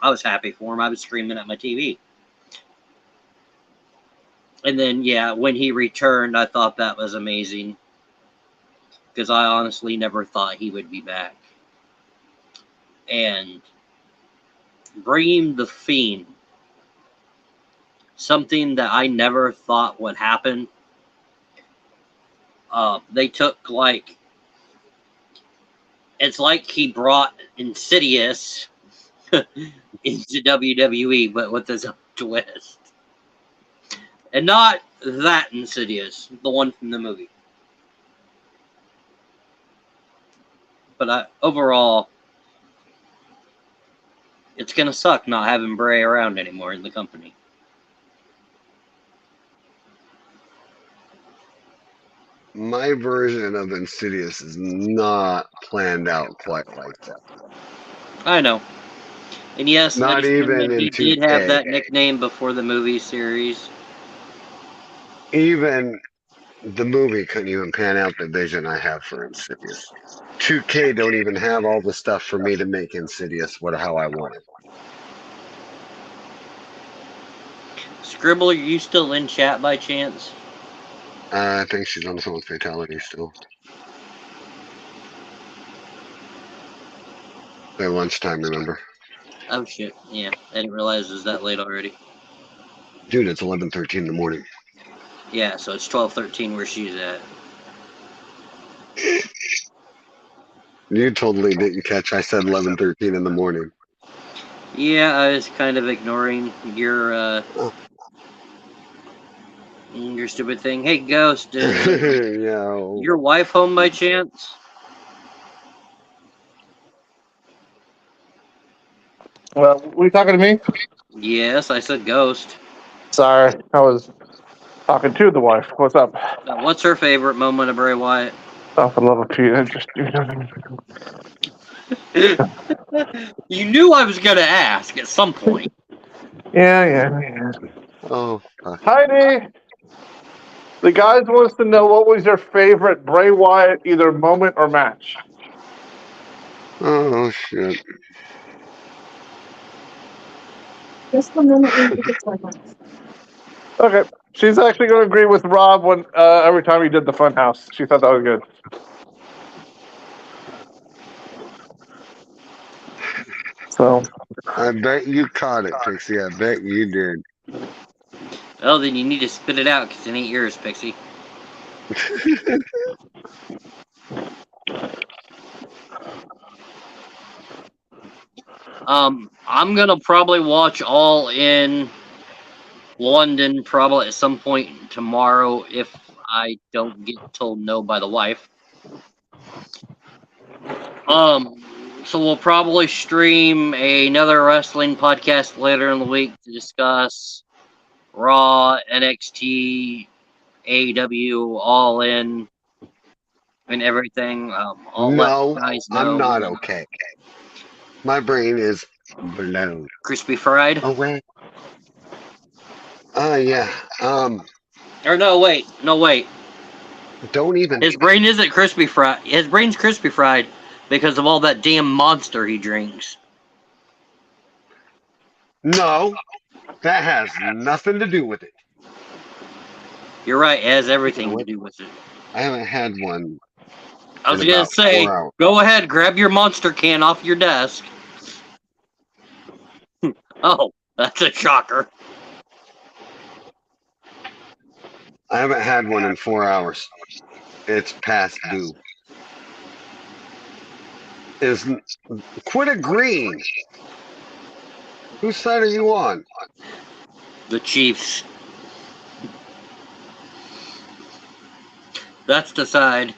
I was happy for him. I was screaming at my TV. And then, yeah, when he returned, I thought that was amazing. Because I honestly never thought he would be back. And bringing the Fiend, something that I never thought would happen. They took, it's like he brought Insidious into WWE, but with his own twist. And not that Insidious, the one from the movie. But overall, it's going to suck not having Bray around anymore in the company. My version of Insidious is not planned out quite like that. I know. And yes, Not even he in did have 2K. that nickname before the movie series. Even the movie couldn't even pan out the vision I have for Insidious. 2K don't even have all the stuff for me to make Insidious how I want it. Scribble, are you still in chat by chance? I think she's on the phone with Fatality still. By lunchtime, remember? Oh shit, yeah. I didn't realize it was that late already. Dude, it's 11:13 in the morning. Yeah, so it's 12:13 where she's at. You totally didn't catch. I said 11:13 in the morning. Yeah, I was kind of ignoring your stupid thing. Hey, Ghost, is Yeah. your wife home by chance? Well, were you talking to me? Yes, I said Ghost. Sorry, I was talking to the wife. What's up? What's her favorite moment of Bray Wyatt? Oh, for the love of Pete, just You knew I was gonna ask at some point. yeah. Oh, gosh. Heidi, the guys wants to know what was your favorite Bray Wyatt either moment or match. Oh, shit. Just the moment when you get like Okay, she's actually going to agree with Rob when every time he did the Funhouse. She thought that was good. So I bet you caught it, Pixie. I bet you did. Oh, then you need to spit it out because it ain't yours, Pixie. I'm gonna probably watch All In London probably at some point tomorrow if I don't get told no by the wife. So we'll probably stream another wrestling podcast later in the week to discuss Raw, NXT, AEW, All In, and everything. I'll let No, you guys I'm know. not okay. My brain is blown Crispy fried? away. Yeah. Or no, wait. Don't even. His brain isn't crispy fried. His brain's crispy fried because of all that damn monster he drinks. No, that has nothing to do with it. You're right. It has everything You know to what? do with it. I haven't had one I was in gonna about say, 4 hours. go ahead, grab your monster can off your desk. Oh, that's a shocker. I haven't had one in 4 hours. It's past due. Quit agreeing. Whose side are you on? The Chiefs. That's the side.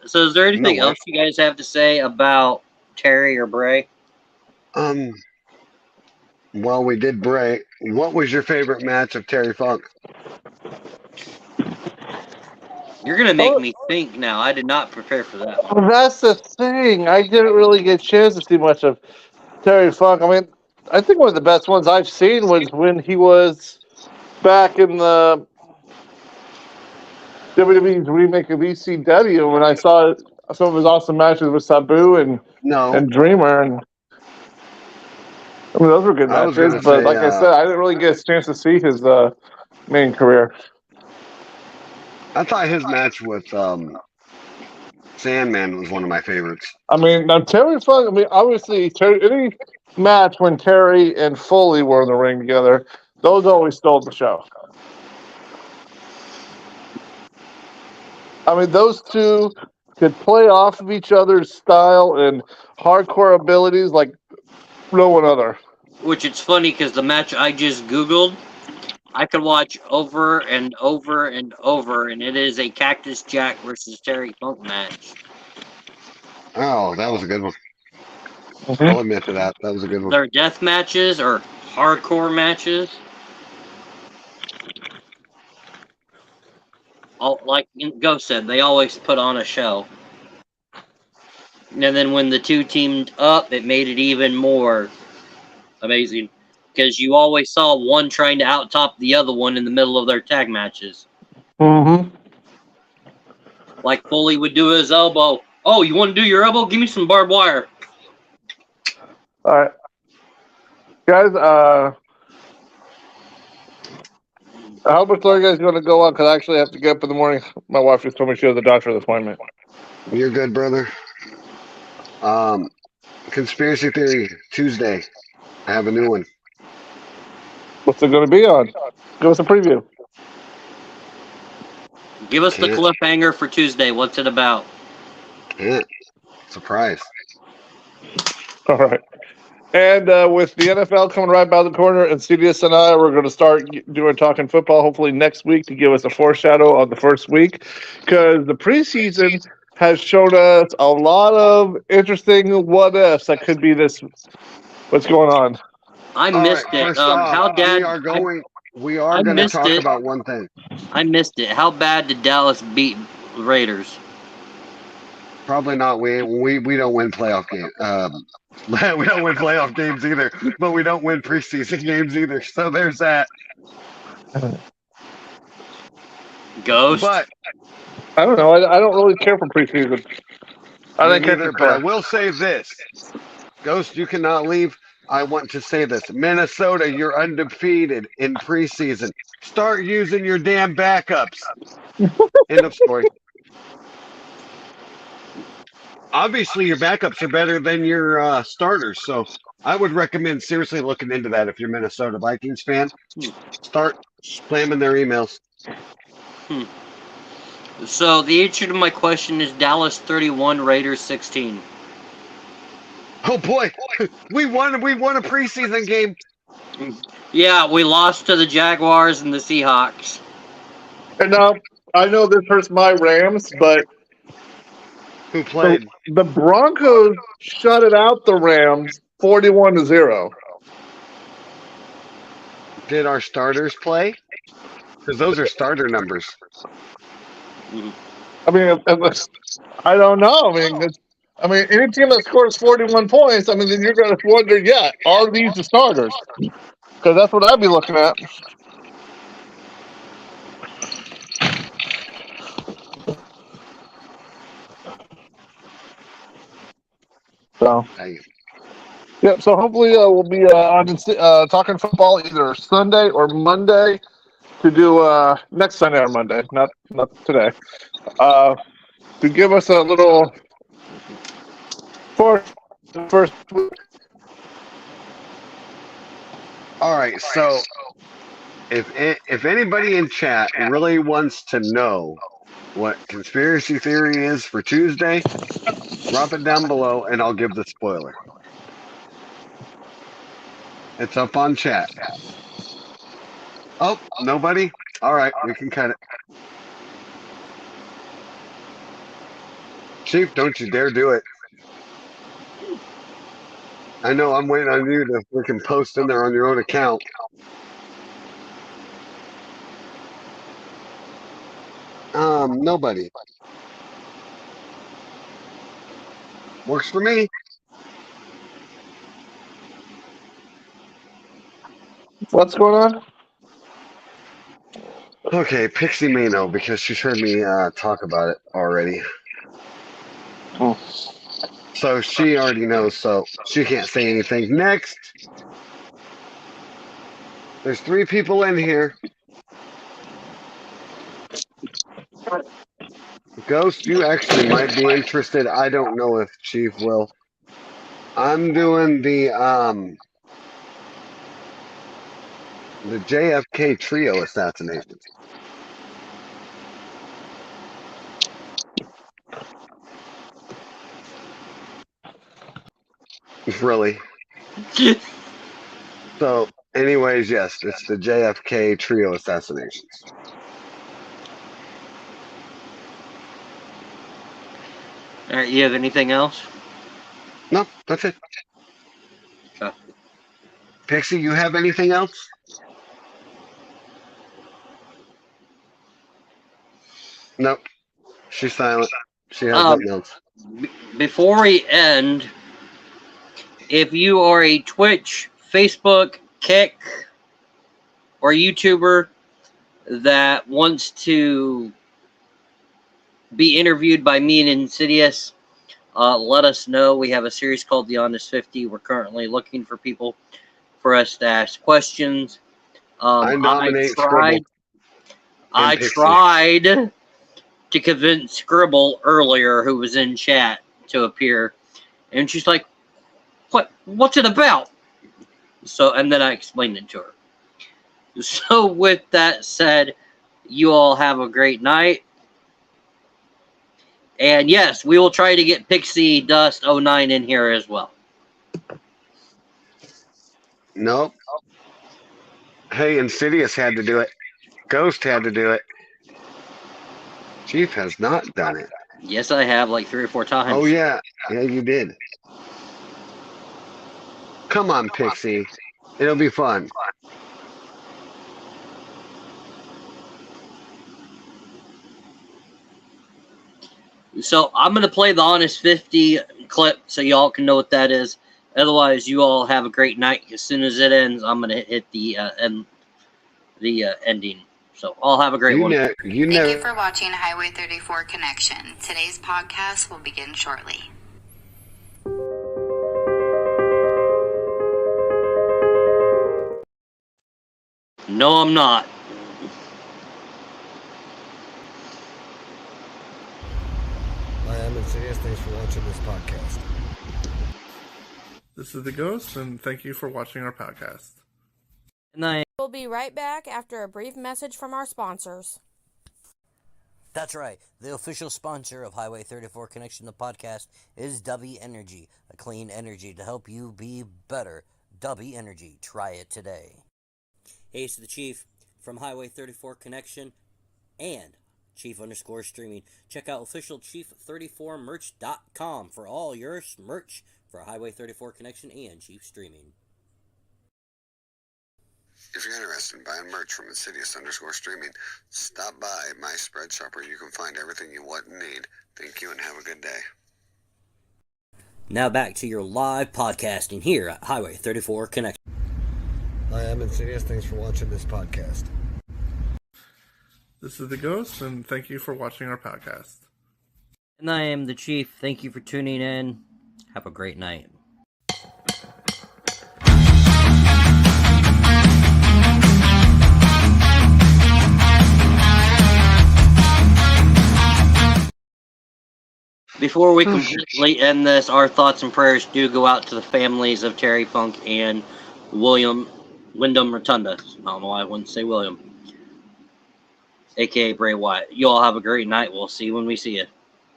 So is there anything No way. else you guys have to say about Terry or Bray? Well, we did Bray. What was your favorite match of Terry Funk? You're gonna make me think now. I did not prepare for that one. Well, that's the thing. I didn't really get a chance to see much of Terry Funk. I mean, I think one of the best ones I've seen was when he was back in the WWE's remake of ECW when I saw some of his awesome matches with Sabu No, and Dreamer, and I mean those were good I was matches. gonna But say. like I said, I didn't really get a chance to see his main career. I thought his match with Sandman was one of my favorites. I mean, now Terry Funk. I mean, obviously, any match when Terry and Foley were in the ring together, those always stole the show. I mean, those two could play off of each other's style and hardcore abilities like no one other. Which it's funny because the match I just Googled, I could watch over and over and over, and it is a Cactus Jack versus Terry Funk match. Oh, that was a good one. I'll admit to that. That was a good one. Their death matches or hardcore matches. Like Ghost said, they always put on a show. And then when the two teamed up, it made it even more amazing. Because you always saw one trying to out-top the other one in the middle of their tag matches. Mm-hmm. Like Foley would do his elbow. Oh, you want to do your elbow? Give me some barbed wire. All right, guys. How much longer are you guys going to go on? Because I actually have to get up in the morning. My wife just told me she has a doctor's appointment. You're good, brother. Conspiracy theory Tuesday. I have a new one. What's it going to be on? Give us a preview. Give us the Can't. cliffhanger for Tuesday. What's it about? Can't. Surprise. All right. And with the NFL coming right by the corner, Insidious and I, we're going to start doing Talking Football hopefully next week to give us a foreshadow on the first week. Because the preseason has shown us a lot of interesting what-ifs that could be this. What's going on? I All missed right, it. first off, How Dad? we are I going to missed talk it. about one thing. I missed it. How bad did Dallas beat the Raiders? Probably not. We don't win playoff games. We don't win playoff games either, but we don't win preseason games either. So there's that. Ghost. But I don't know. I don't really care for preseason. I me think it's neither. But I will say this, Ghost, you cannot leave. I want to say this: Minnesota, you're undefeated in preseason. Start using your damn backups. End of story. Obviously, your backups are better than your starters, so I would recommend seriously looking into that if you're a Minnesota Vikings fan. Start spamming their emails. So the answer to my question is Dallas 31, Raiders 16. Oh boy, we won a preseason game. Yeah, we lost to the Jaguars and the Seahawks. And now I know this hurts my Rams, but Who played? the Broncos shutted out the Rams 41-0. Did our starters play? Because those are starter numbers. I mean, I don't know. I mean, any team that scores 41 points, I mean, then you're going to wonder, yeah, are these the starters? Because that's what I'd be looking at. So, yep. So hopefully we'll be on talking football either Sunday or Monday to do next Sunday or Monday, not today. To give us a little first week. All right, so if anybody in chat really wants to know what conspiracy theory is for Tuesday, drop it down below and I'll give the spoiler. It's up on chat. Oh, nobody? All right, we can cut it. Chief, don't you dare do it. I know I'm waiting on you to freaking post in there on your own account. Nobody. Works for me. What's going on? Okay, Pixie may know because she's heard me talk about it already. Hmm. So she already knows, so she can't say anything. Next. There's 3 people in here. Ghost, you actually might be interested. I don't know if Chief will. I'm doing the JFK trio assassination. Really? So, anyways, yes, it's the JFK trio assassinations. All right, you have anything else? No, that's it. Okay. Pixie, you have anything else? Nope. She's silent. She has nothing else. Before we end, if you are a Twitch, Facebook, Kick, or YouTuber that wants to be interviewed by me and Insidious, let us know. We have a series called The Honest 50. We're currently looking for people for us to ask questions. I nominate Scribble. I tried to convince Scribble earlier, who was in chat, to appear, and she's like, "What's it about?" So, and then I explained it to her. So, with that said, you all have a great night. And yes, we will try to get Pixie Dust 09 in here as well. Nope. Hey, Insidious had to do it. Ghost had to do it. Chief has not done it. Yes, I have, like 3 or 4 times. Oh, yeah. Yeah, you did. Come on, Pixie. It'll be fun. So I'm going to play the Honest 50 clip so y'all can know what that is. Otherwise, you all have a great night. As soon as it ends, I'm going to hit the ending. So I'll have a great one. Thank you for watching Highway 34 Connection. Today's podcast will begin shortly. No, I'm not. I am Insidious. Thanks for watching this podcast. This is the Ghost, and thank you for watching our podcast. Good night. We'll be right back after a brief message from our sponsors. That's right. The official sponsor of Highway 34 Connection, the podcast, is W Energy, a clean energy to help you be better. W Energy. Try it today. Hey, it's the Chief from Highway 34 Connection and Chief_streaming. Check out officialchief34merch.com for all your merch for Highway 34 Connection and Chief Streaming. If you're interested in buying merch from Insidious_streaming, stop by my spread shop where you can find everything you want and need. Thank you and have a good day. Now back to your live podcasting here at Highway 34 Connection. I am Insidious. Thanks for watching this podcast. This is the Ghost, and thank you for watching our podcast. And I am the Chief. Thank you for tuning in. Have a great night. Before we completely end this, our thoughts and prayers do go out to the families of Terry Funk and Wyndham Rotunda. I don't know why I wouldn't say William. A.K.A. Bray Wyatt. You all have a great night. We'll see you when we see you.